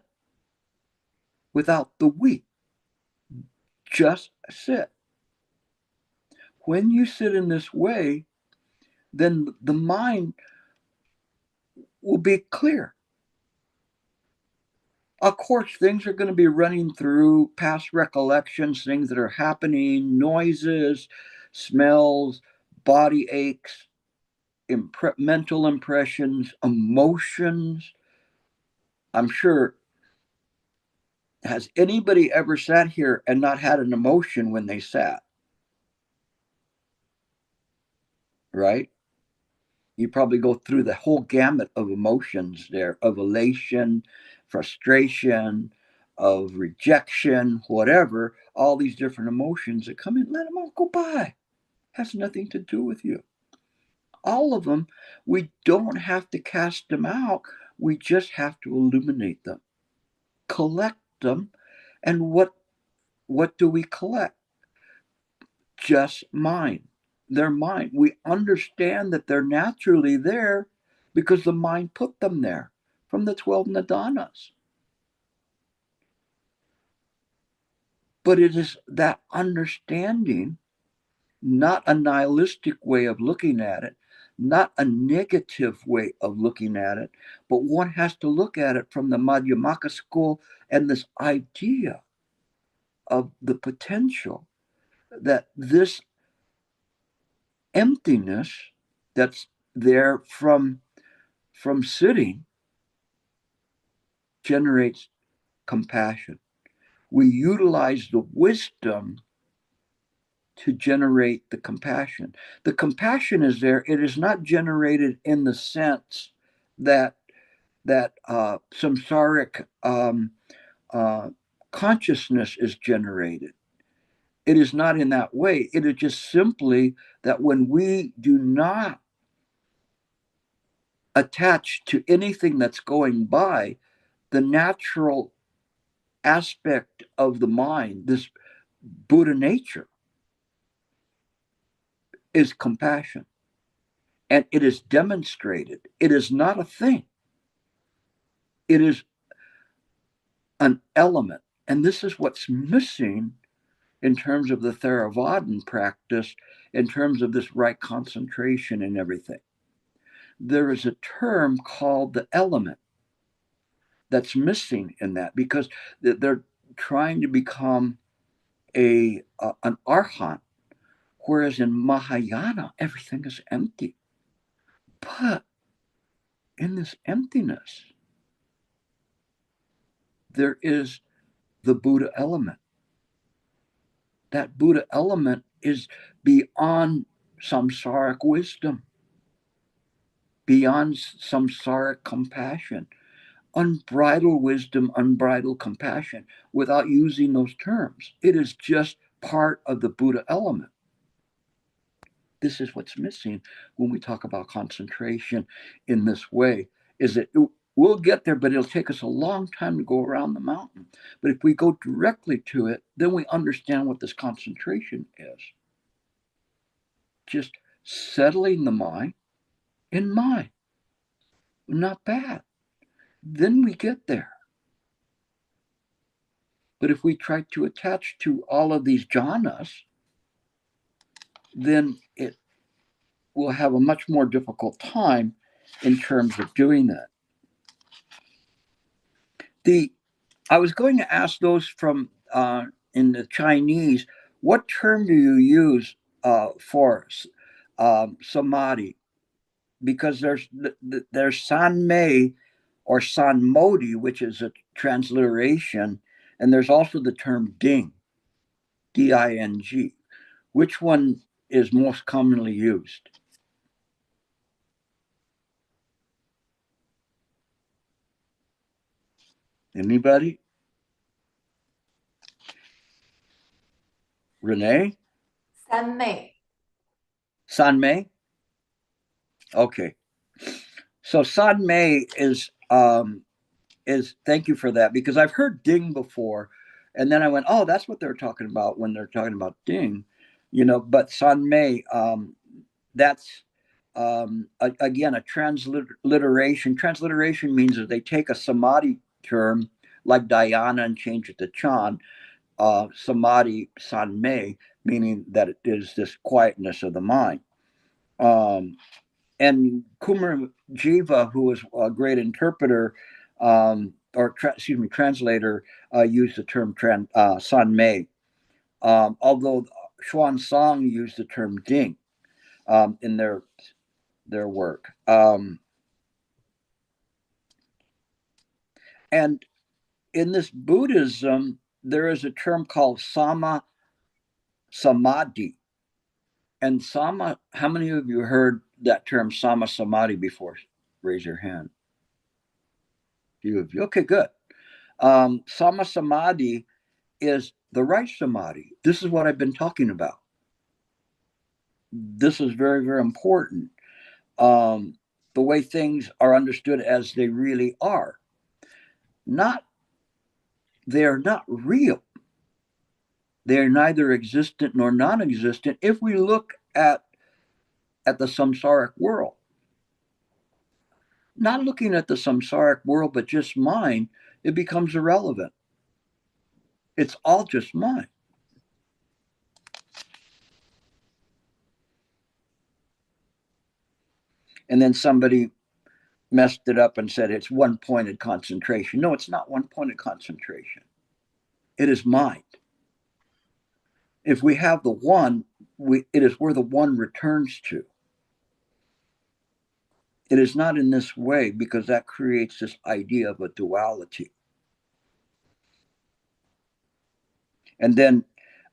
without the we. Just sit. When you sit in this way, then the mind will be clear. Of course, things are going to be running through, past recollections, things that are happening, noises, smells, body aches, mental impressions, emotions. I'm sure, has anybody ever sat here and not had an emotion when they sat? Right? You probably go through the whole gamut of emotions there, of elation, frustration, of rejection, whatever, all these different emotions that come in. Let them all go by. Has nothing to do with you. All of them, we don't have to cast them out. We just have to illuminate them, collect them. And what do we collect? Just mind. Their mind. We understand that they're naturally there because the mind put them there from the 12 nadanas. But it is that understanding, not a nihilistic way of looking at it, not a negative way of looking at it, but one has to look at it from the Madhyamaka school and this idea of the potential that this emptiness that's there from sitting generates compassion. We utilize the wisdom to generate the compassion. The compassion is there. It is not generated in the sense that samsaric consciousness is generated. It is not in that way. It is just simply that when we do not attach to anything that's going by, the natural aspect of the mind, this Buddha nature, is compassion. And it is demonstrated. It is not a thing. It is an element. And this is what's missing in terms of the Theravadan practice, in terms of this right concentration and everything. There is a term called the element that's missing in that, because they're trying to become an arhat, whereas in Mahayana, everything is empty. But in this emptiness, there is the Buddha element. That Buddha element is beyond samsaric wisdom, beyond samsaric compassion, unbridled wisdom, unbridled compassion, without using those terms. It is just part of the Buddha element. This is what's missing when we talk about concentration in this way, is that we'll get there, but it'll take us a long time to go around the mountain. But if we go directly to it, then we understand what this concentration is. Just settling the mind in mind. Not bad. Then we get there. But if we try to attach to all of these jhanas, then it will have a much more difficult time in terms of doing that. I was going to ask those from in the Chinese, what term do you use for samadhi? Because there's san mei or san modi, which is a transliteration, and there's also the term ding, D-I-N-G. Which one is most commonly used? Anybody? Renee? San Mei. San Mei? Okay. So San Mei is thank you for that, because I've heard ding before, and then I went, oh, that's what they're talking about when they're talking about ding, but San Mei, that's again a transliteration. Transliteration means that they take a samadhi term like dhyana and change it to chan. Samadhi, San Mei, meaning that it is this quietness of the mind. And Kumar Jiva, who was a great interpreter, translator, used the term San Mei. Although Xuan Song used the term Ding in their work. And in this Buddhism, there is a term called Samadhi. And how many of you heard that term Samadhi before? Raise your hand. Few of you. Okay, good. Samadhi is the right samadhi. This is what I've been talking about. This is very, very important. The way things are understood as they really are. They're not real. They're neither existent nor non-existent if we look at the samsaric world. Not looking at the samsaric world, but just mind, it becomes irrelevant. It's all just mind. And then somebody messed it up and said it's one-pointed concentration. No, it's not one-pointed concentration. It is mind. If we have the one, it is where the one returns to. It is not in this way, because that creates this idea of a duality. And then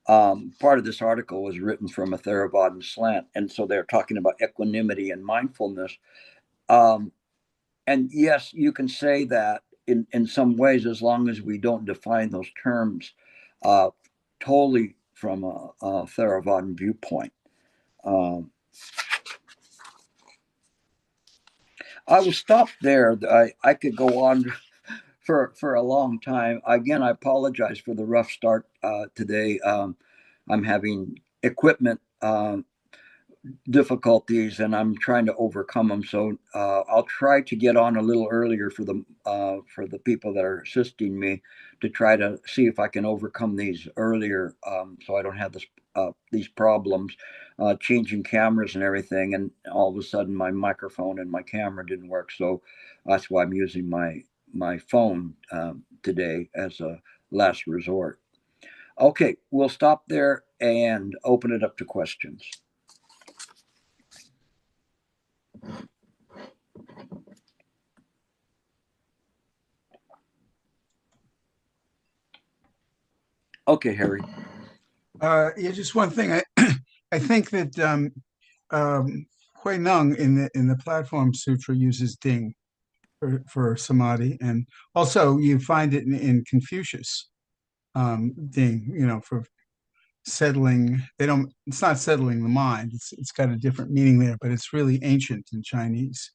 part of this article was written from a Theravadan slant. And so they're talking about equanimity and mindfulness. And yes, you can say that in some ways, as long as we don't define those terms totally from a Theravadan viewpoint. I will stop there. I could go on for a long time. Again, I apologize for the rough start today. I'm having equipment difficulties, and I'm trying to overcome them. So I'll try to get on a little earlier for the people that are assisting me, to try to see if I can overcome these earlier, so I don't have these problems changing cameras and everything. And all of a sudden, my microphone and my camera didn't work, so that's why I'm using my phone today as a last resort. Okay, we'll stop there and open it up to questions. Okay, Harry. Yeah, just one thing. I think that Hui Nung in the Platform Sutra uses Ding for samadhi, and also you find it in Confucius, Ding, for settling. It's not settling the mind. It's got a different meaning there, but it's really ancient in Chinese.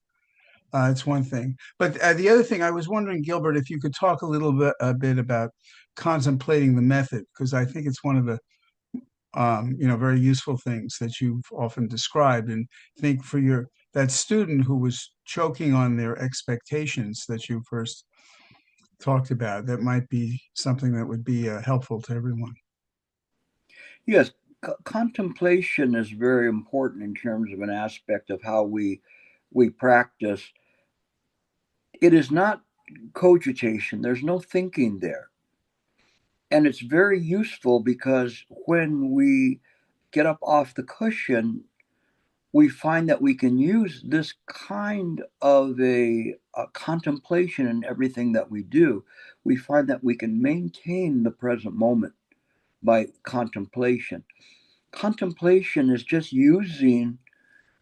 It's one thing. But the other thing, I was wondering, Gilbert, if you could talk a bit about contemplating the method, because I think it's one of the very useful things that you've often described. And think for that student who was choking on their expectations that you first talked about, that might be something that would be helpful to everyone. Yes, contemplation is very important in terms of an aspect of how we practice. It is not cogitation. There's no thinking there. And it's very useful because when we get up off the cushion, we find that we can use this kind of a contemplation in everything that we do. We find that we can maintain the present moment by contemplation. Contemplation is just using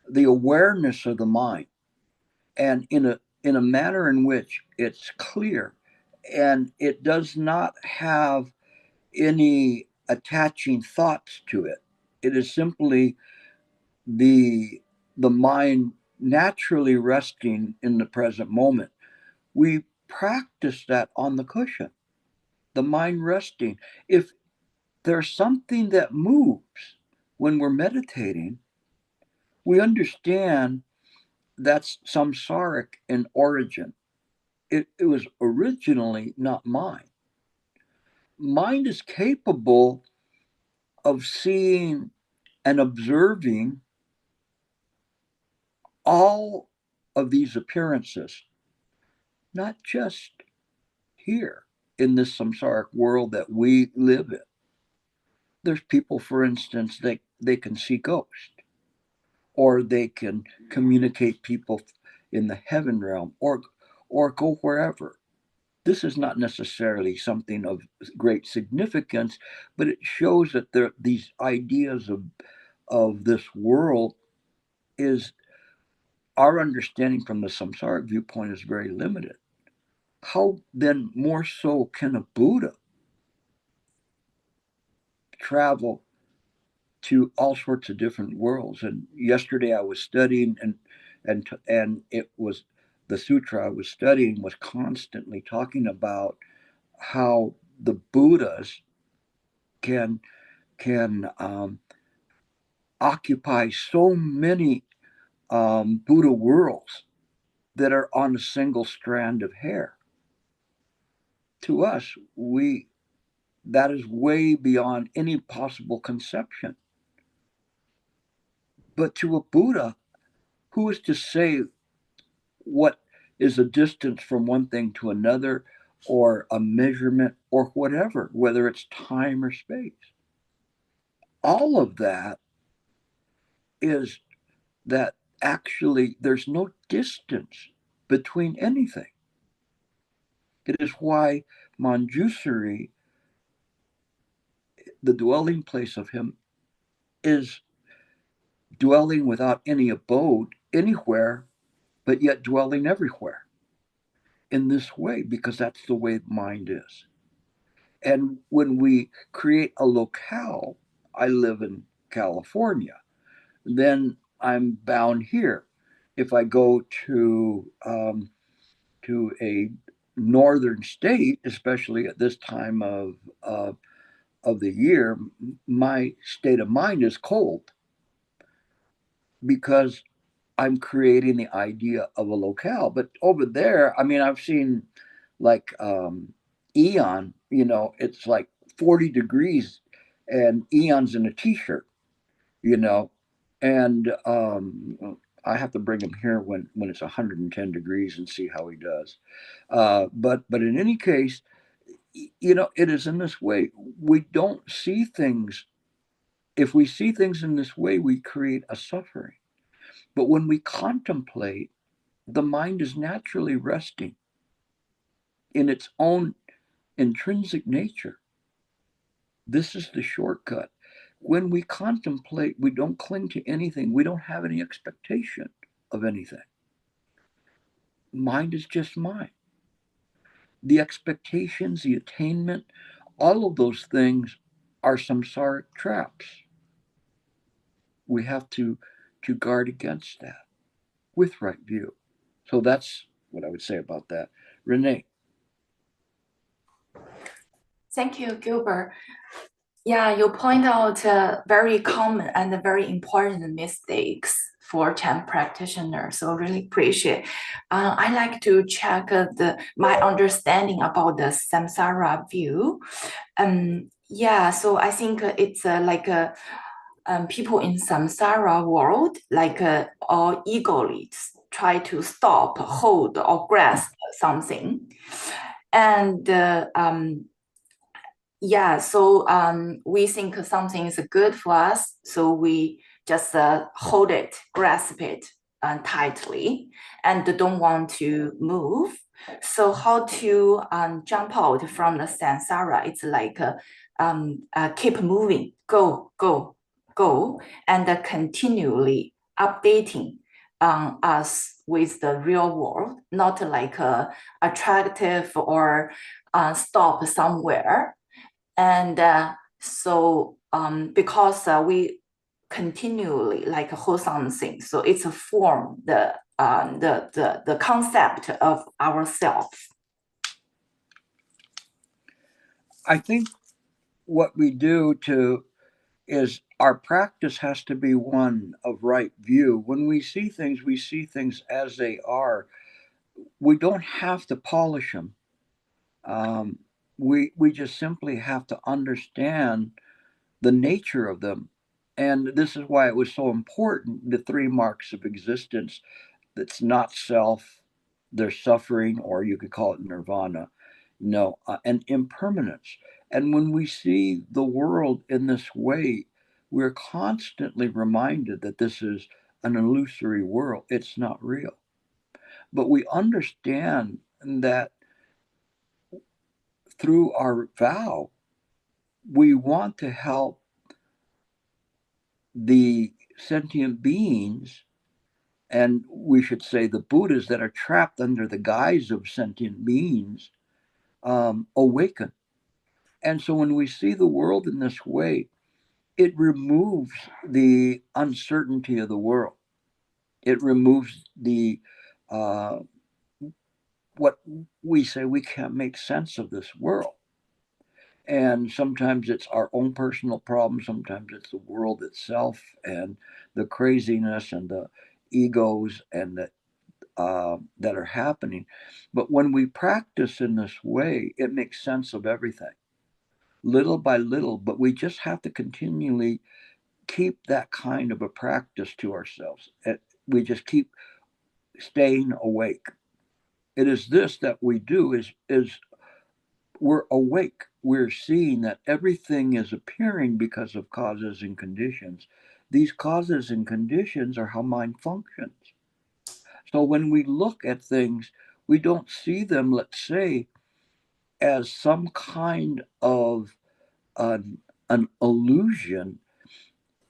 the awareness of the mind, and in a manner in which it's clear and it does not have any attaching thoughts to it. It is simply the mind naturally resting in the present moment. We practice that on the cushion, the mind resting. If there's something that moves when we're meditating, we understand that's samsaric in origin. It was originally not mine. Mind is capable of seeing and observing all of these appearances, not just here in this samsaric world that we live in. There's people, for instance, they can see ghosts, or they can communicate people in the heaven realm, or go wherever. This is not necessarily something of great significance, but it shows that these ideas of this world is, our understanding from the samsaric viewpoint is very limited. How then more so can a Buddha travel to all sorts of different worlds? And yesterday I was studying, and it was the sutra I was studying was constantly talking about how the Buddhas can occupy so many Buddha worlds that are on a single strand of hair. To us, that is way beyond any possible conception. But to a Buddha, who is to say what is a distance from one thing to another, or a measurement, or whatever, whether it's time or space? All of that is that actually there's no distance between anything. It is why Manjusri, the dwelling place of him, is dwelling without any abode anywhere, but yet dwelling everywhere in this way, because that's the way mind is. And when we create a locale, I live in California, then I'm bound here. If I go to a northern state, especially at this time of the year, my state of mind is cold, because I'm creating the idea of a locale. But over there, I mean, I've seen like Eon, it's like 40 degrees, and Eon's in a t-shirt, you know, and I have to bring him here when it's 110 degrees and see how he does. But in any case, it is in this way. We don't see things. If we see things in this way, we create a suffering. But when we contemplate, the mind is naturally resting in its own intrinsic nature. This is the shortcut. When we contemplate, we don't cling to anything. We don't have any expectation of anything. Mind is just mind. The expectations, the attainment, all of those things are samsaric traps. We have to guard against that with right view. So that's what I would say about that. Renee. Thank you, Gilbert. Yeah, you point out very common and very important mistakes for Chan practitioners. So really appreciate. I like to check my understanding about the samsara view. Yeah, so I think it's like people in samsara world, like all egoists, try to stop, hold, or grasp something, and yeah, so we think something is good for us, so we just hold it, grasp it tightly, and don't want to move. So how to jump out from the samsara? It's like keep moving, go, go, go, and continually updating us with the real world, not like attractive or stop somewhere. And so because we continually like hold something, so it's a form the concept of ourselves. I think what we do is our practice has to be one of right view. When we see things as they are. We don't have to polish them. We just simply have to understand the nature of them. And this is why it was so important, the three marks of existence. That's not self, there's suffering, or you could call it nirvana, and impermanence. And when we see the world in this way, we're constantly reminded that this is an illusory world. It's not real. But we understand that through our vow, we want to help the sentient beings, and we should say the Buddhas that are trapped under the guise of sentient beings, awaken. And so when we see the world in this way, it removes the uncertainty of the world. It removes the what we say, we can't make sense of this world. And sometimes it's our own personal problems, sometimes it's the world itself and the craziness and the egos and that are happening. But when we practice in this way, it makes sense of everything, little by little. But we just have to continually keep that kind of a practice to ourselves. We just keep staying awake. It is this that we do is we're awake. We're seeing that everything is appearing because of causes and conditions. These causes and conditions are how mind functions. So when we look at things, we don't see them, let's say, as some kind of an illusion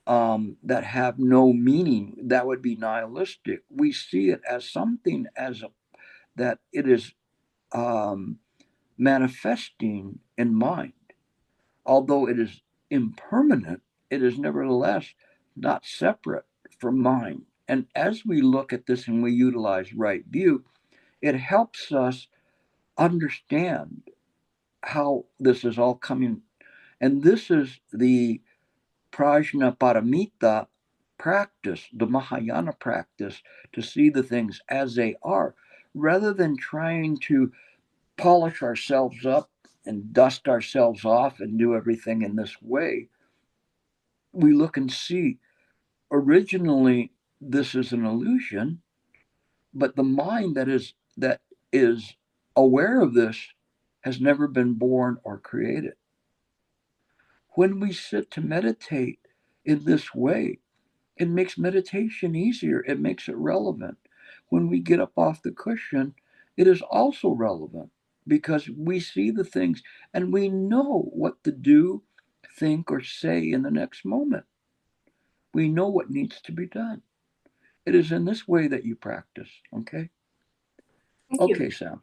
that have no meaning. That would be nihilistic. We see it as something that it is manifesting in mind. Although it is impermanent, it is nevertheless not separate from mind. And as we look at this and we utilize right view, it helps us understand how this is all coming. And this is the Prajnaparamita practice, the Mahayana practice, to see the things as they are, rather than trying to polish ourselves up and dust ourselves off and do everything in this way. We look and see, originally this is an illusion, but the mind that is aware of this has never been born or created. When we sit to meditate in this way, it makes meditation easier. It makes it relevant. When we get up off the cushion, it is also relevant because we see the things and we know what to do, think, or say in the next moment. We know what needs to be done. It is in this way that you practice, okay? Thank Okay, you. Sam.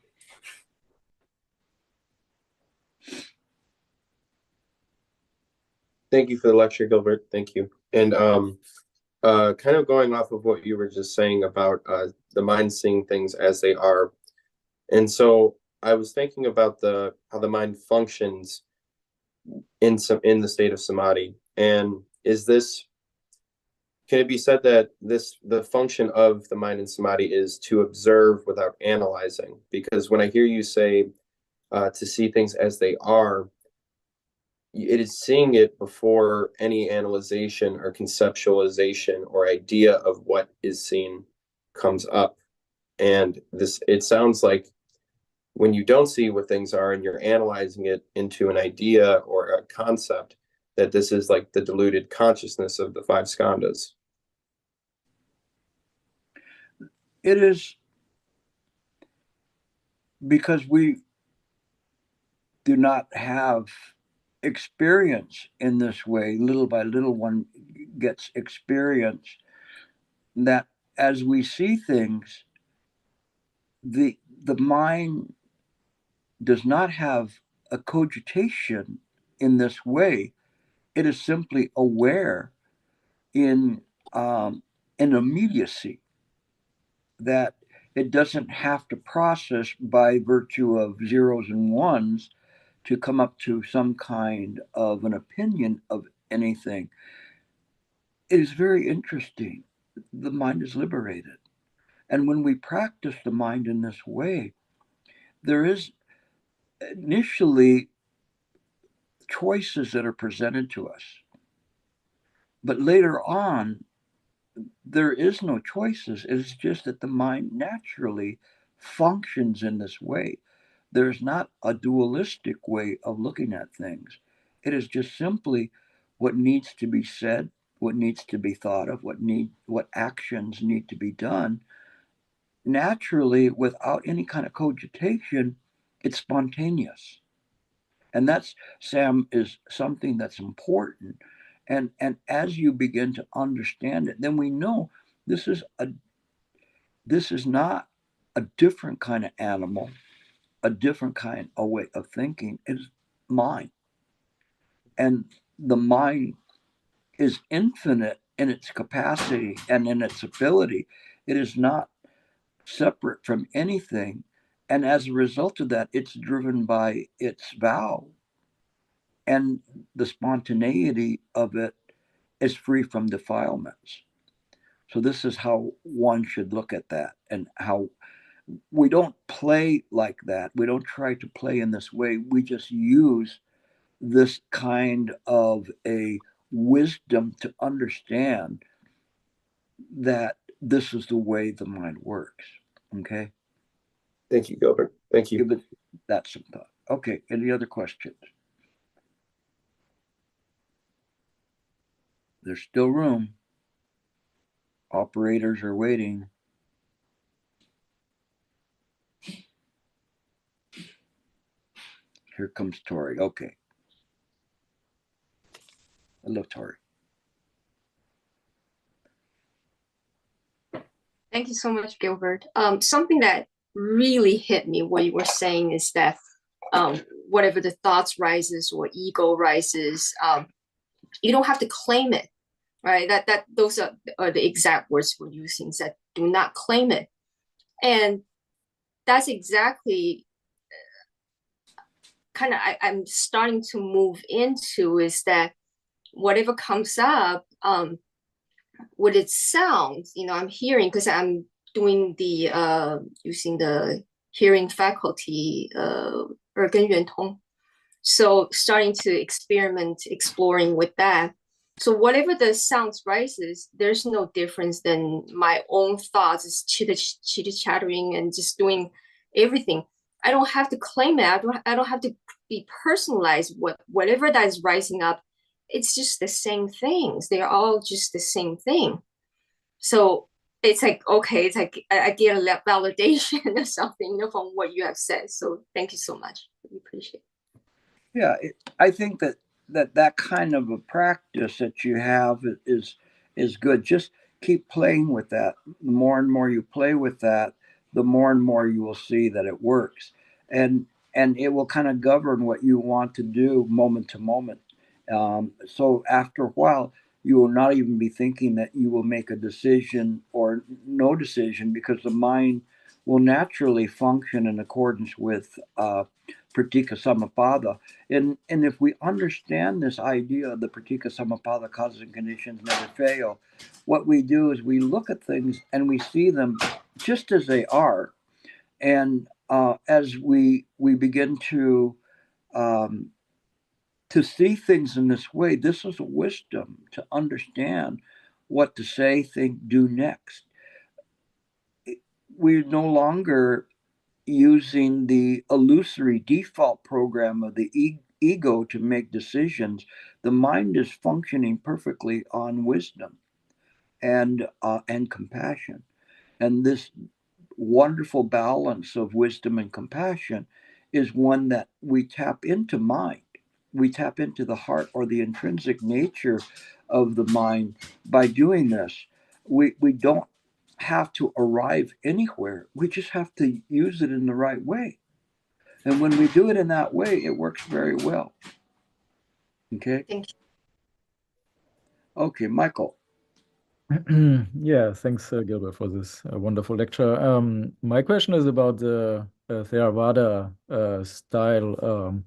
Thank you for the lecture, Gilbert. Thank you. And kind of going off of what you were just saying about the mind seeing things as they are. And so I was thinking about how the mind functions in the state of samadhi. And can it be said that the function of the mind in samadhi is to observe without analyzing? Because when I hear you say to see things as they are, it is seeing it before any analyzation or conceptualization or idea of what is seen comes up. And it sounds like when you don't see what things are and you're analyzing it into an idea or a concept, that this is like the diluted consciousness of the five skandhas. It is because we do not have experience in this way. Little by little, one gets experience that as we see things, the mind does not have a cogitation in this way. It is simply aware in immediacy, that it doesn't have to process by virtue of zeros and ones to come up to some kind of an opinion of anything. It is very interesting. The mind is liberated. And when we practice the mind in this way, there is initially choices that are presented to us. But later on, there is no choices. It's just that the mind naturally functions in this way. There's not a dualistic way of looking at things. It is just simply what needs to be said, what needs to be thought of, what actions need to be done. Naturally, without any kind of cogitation, it's spontaneous. And that's, Sam, is something that's important. And as you begin to understand it, then we know this is not a different kind of animal, a different kind of way of thinking. It's mind. And the mind is infinite in its capacity and in its ability. It is not separate from anything. And as a result of that, it's driven by its vow. And the spontaneity of it is free from defilements. So this is how one should look at that, and how we don't play like that. We don't try to play in this way. We just use this kind of a wisdom to understand that this is the way the mind works. Okay. Thank you, Gilbert. Thank you. Give it that some thought. Okay. Any other questions? There's still room. Operators are waiting. Here comes Tori. Okay. I love Tori. Thank you so much, Gilbert. Something that really hit me what you were saying is that whatever the thoughts rises or ego rises, you don't have to claim it, right? That those are the exact words we're using, that do not claim it. And that's exactly kind of I'm starting to move into, is that whatever comes up, what it sounds, I'm hearing, because I'm doing the using the hearing faculty, 耳根圆通. So starting to experiment, exploring with that. So whatever the sounds rises, there's no difference than my own thoughts, is chitter-chattering and just doing everything. I don't have to claim it. I don't have to be personalized. Whatever that is rising up, it's just the same things. They're all just the same thing. So it's like, okay, it's like I get a validation or something, from what you have said. So thank you so much. I appreciate it. Yeah, I think that kind of a practice that you have is good. Just keep playing with that. The more and more you play with that, the more and more you will see that it works, and it will kind of govern what you want to do moment to moment. So after a while, You will not even be thinking that you will make a decision or no decision, because the mind will naturally function in accordance with pratika samapada. And if we understand this idea of the pratika samapada, causes and conditions never fail, what we do is we look at things and we see them just as they are. And as we begin to see things in this way, this is a wisdom to understand what to say, think, do next. We're no longer using the illusory default program of the ego to make decisions. The mind is functioning perfectly on wisdom and compassion. And this wonderful balance of wisdom and compassion is one that we tap into mind. We tap into the heart or the intrinsic nature of the mind by doing this. We don't have to arrive anywhere. We just have to use it in the right way. And when we do it in that way, it works very well. Okay? Thank you. Okay, Michael. Yeah, thanks, Gilbert, for this wonderful lecture. My question is about the Theravada style,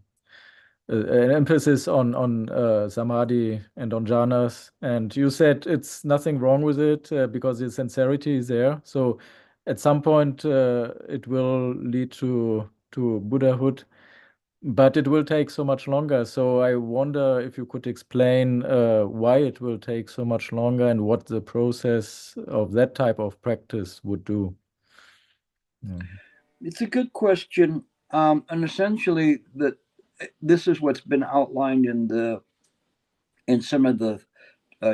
an emphasis on samadhi and on jhanas. And you said it's nothing wrong with it because the sincerity is there. So at some point it will lead to Buddhahood, but it will take so much longer. So I wonder if you could explain why it will take so much longer and what the process of that type of practice would do. Yeah. It's a good question. And essentially, this is what's been outlined in some of the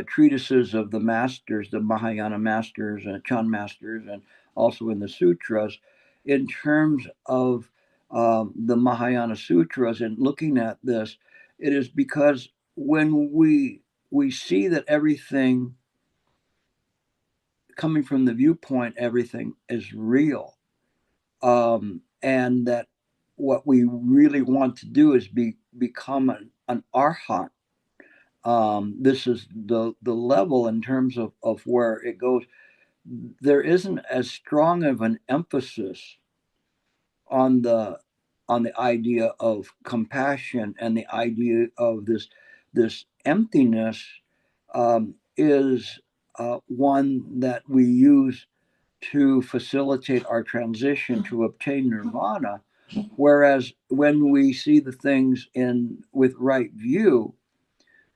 treatises of the masters, the Mahayana masters and Chan masters, and also in the sutras, in terms of the Mahayana sutras and looking at this. It is because when we see that everything coming from the viewpoint, everything is real, and that what we really want to do is become an arhat. This is the level in terms of where it goes. There isn't as strong of an emphasis on the idea of compassion, and the idea of this emptiness is one that we use to facilitate our transition to obtain nirvana. Whereas when we see the things with right view,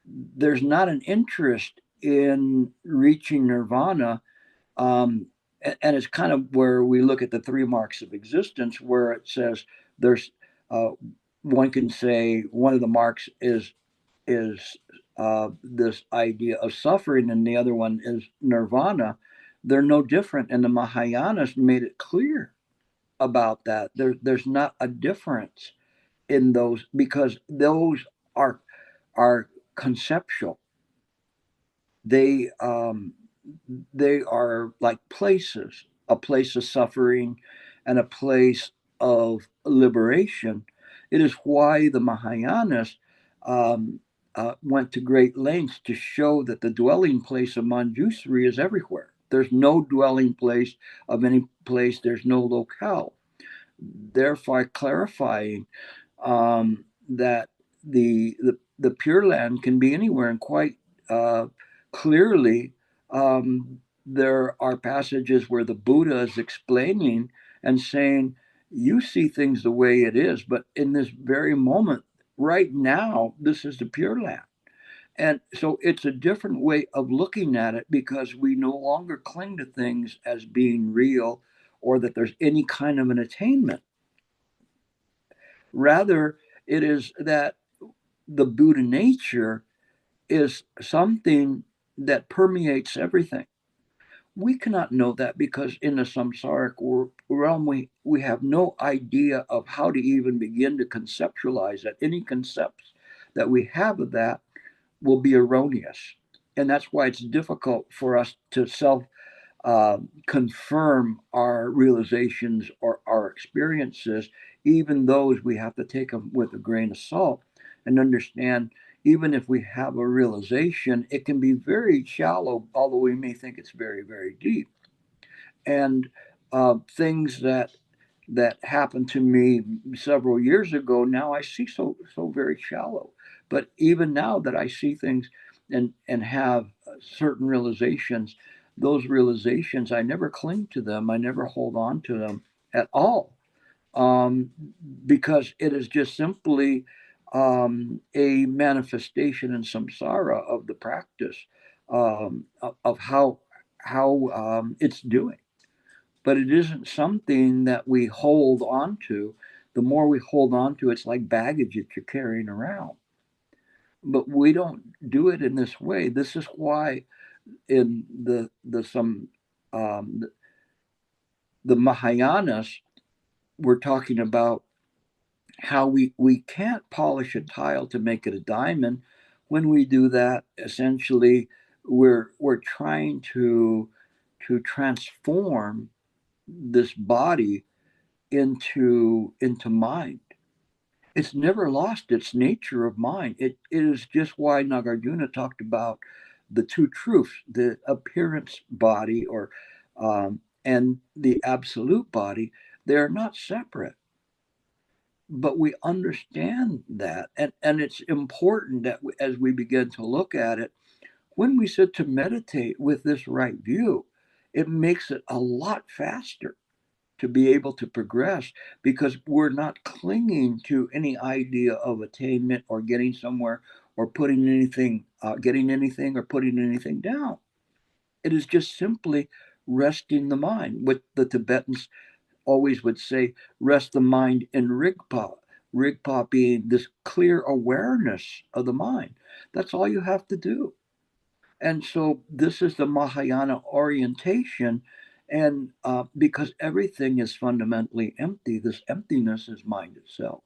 there's not an interest in reaching nirvana. And it's kind of where we look at the three marks of existence, where it says there's one can say one of the marks is this idea of suffering, and the other one is nirvana. They're no different, and the Mahayanas made it clear about that. There's not a difference in those, because those are conceptual. They are like places, a place of suffering and a place of liberation. It is why the Mahayanas went to great lengths to show that the dwelling place of Manjusri is everywhere. There's no dwelling place of any place. There's no locale. Therefore, clarifying that the Pure Land can be anywhere, and quite clearly, there are passages where the Buddha is explaining and saying, you see things the way it is, but in this very moment, right now, this is the Pure Land. And so it's a different way of looking at it, because we no longer cling to things as being real or that there's any kind of an attainment. Rather, it is that the Buddha nature is something that permeates everything. We cannot know that, because in the samsaric realm, we have no idea of how to even begin to conceptualize that. Any concepts that we have of that will be erroneous. And that's why it's difficult for us to confirm our realizations or our experiences. Even those, we have to take them with a grain of salt and understand even if we have a realization, it can be very shallow, although we may think it's very, very deep. And things that happened to me several years ago, now I see so very shallow. But even now that I see things and have certain realizations, those realizations, I never cling to them. I never hold on to them at all, because it is just simply a manifestation in samsara of the practice, of how it's doing. But it isn't something that we hold on to. The more we hold on to, it's like baggage that you're carrying around. But we don't do it in this way. This is why in the Mahayanas, we're talking about how we can't polish a tile to make it a diamond. When we do that, essentially we're trying to transform this body into mind. It's never lost its nature of mind. It is just why Nagarjuna talked about the two truths: the appearance body, or and the absolute body. They are not separate, but we understand that, and it's important that as we begin to look at it, when we sit to meditate with this right view, it makes it a lot faster to be able to progress, because we're not clinging to any idea of attainment or getting somewhere or putting anything, getting anything or putting anything down. It is just simply resting the mind. What the Tibetans always would say, rest the mind in Rigpa. Rigpa being this clear awareness of the mind. That's all you have to do. And so this is the Mahayana orientation. And because everything is fundamentally empty, this emptiness is mind itself.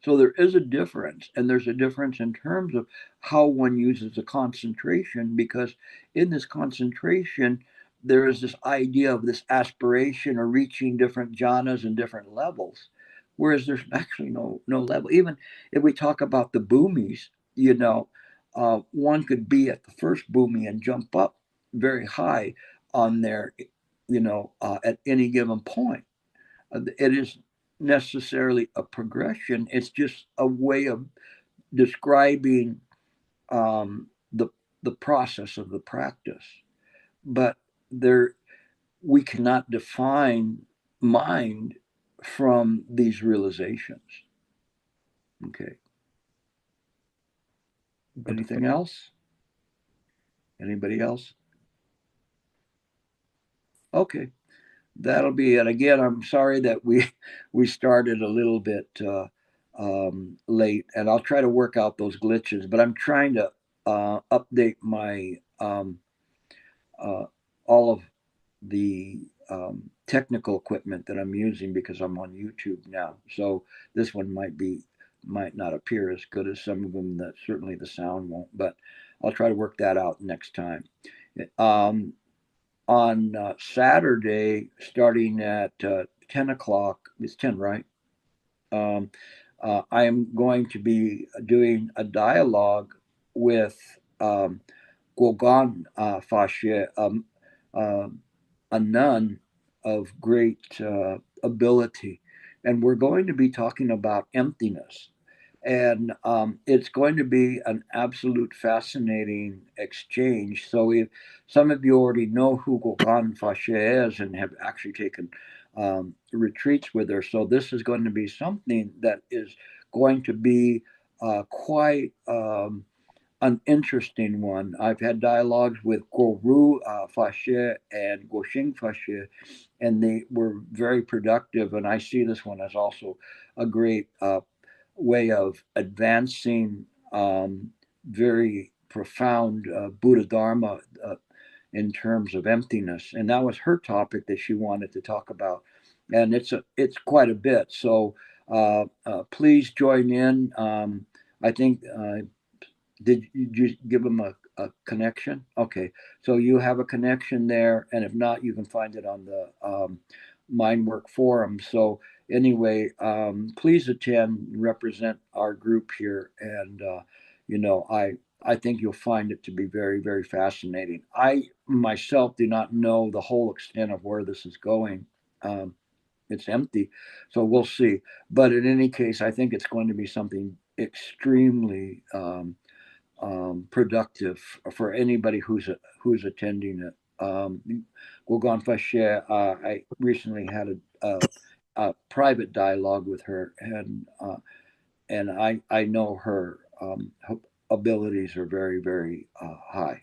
So there is a difference, and there's a difference in terms of how one uses the concentration, because in this concentration, there is this idea of this aspiration or reaching different jhanas and different levels, whereas there's actually no level. Even if we talk about the bhumis, one could be at the first bhumi and jump up very high on there, at any given point. It is necessarily a progression. It's just a way of describing the process of the practice. But we cannot define mind from these realizations. Okay. Anything else? Anybody else? Okay. That'll be it. Again, I'm sorry that we started a little bit late, and I'll try to work out those glitches. But I'm trying to update my all of the technical equipment that I'm using, because I'm on YouTube now. So this one might not appear as good as some of them. That certainly the sound won't. But I'll try to work that out next time. On Saturday, starting at 10 o'clock, it's 10, right? I am going to be doing a dialogue with Gogan Fashe, a nun of great ability. And we're going to be talking about emptiness. And it's going to be an absolute fascinating exchange. So if some of you already know who Gogan Fashe is and have actually taken retreats with her, so this is going to be something that is going to be quite an interesting one. I've had dialogues with Goru Fashe and Goshing Fashe, and they were very productive. And I see this one as also a great way of advancing very profound Buddha Dharma in terms of emptiness. And that was her topic that she wanted to talk about. And it's quite a bit. So please join in. I think, did you give them a connection? Okay. So you have a connection there. And if not, you can find it on the Mindwork forum. So anyway, please attend, represent our group here, and I think you'll find it to be very, very fascinating. I myself do not know the whole extent of where this is going. It's empty, so we'll see. But in any case, I think it's going to be something extremely productive for anybody who's attending it. I recently had a private dialogue with her, and I know her abilities are very, very high.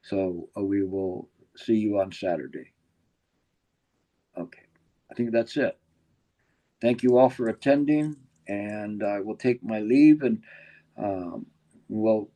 So we will see you on Saturday. Okay, I think that's it. Thank you all for attending, and I will take my leave, and we'll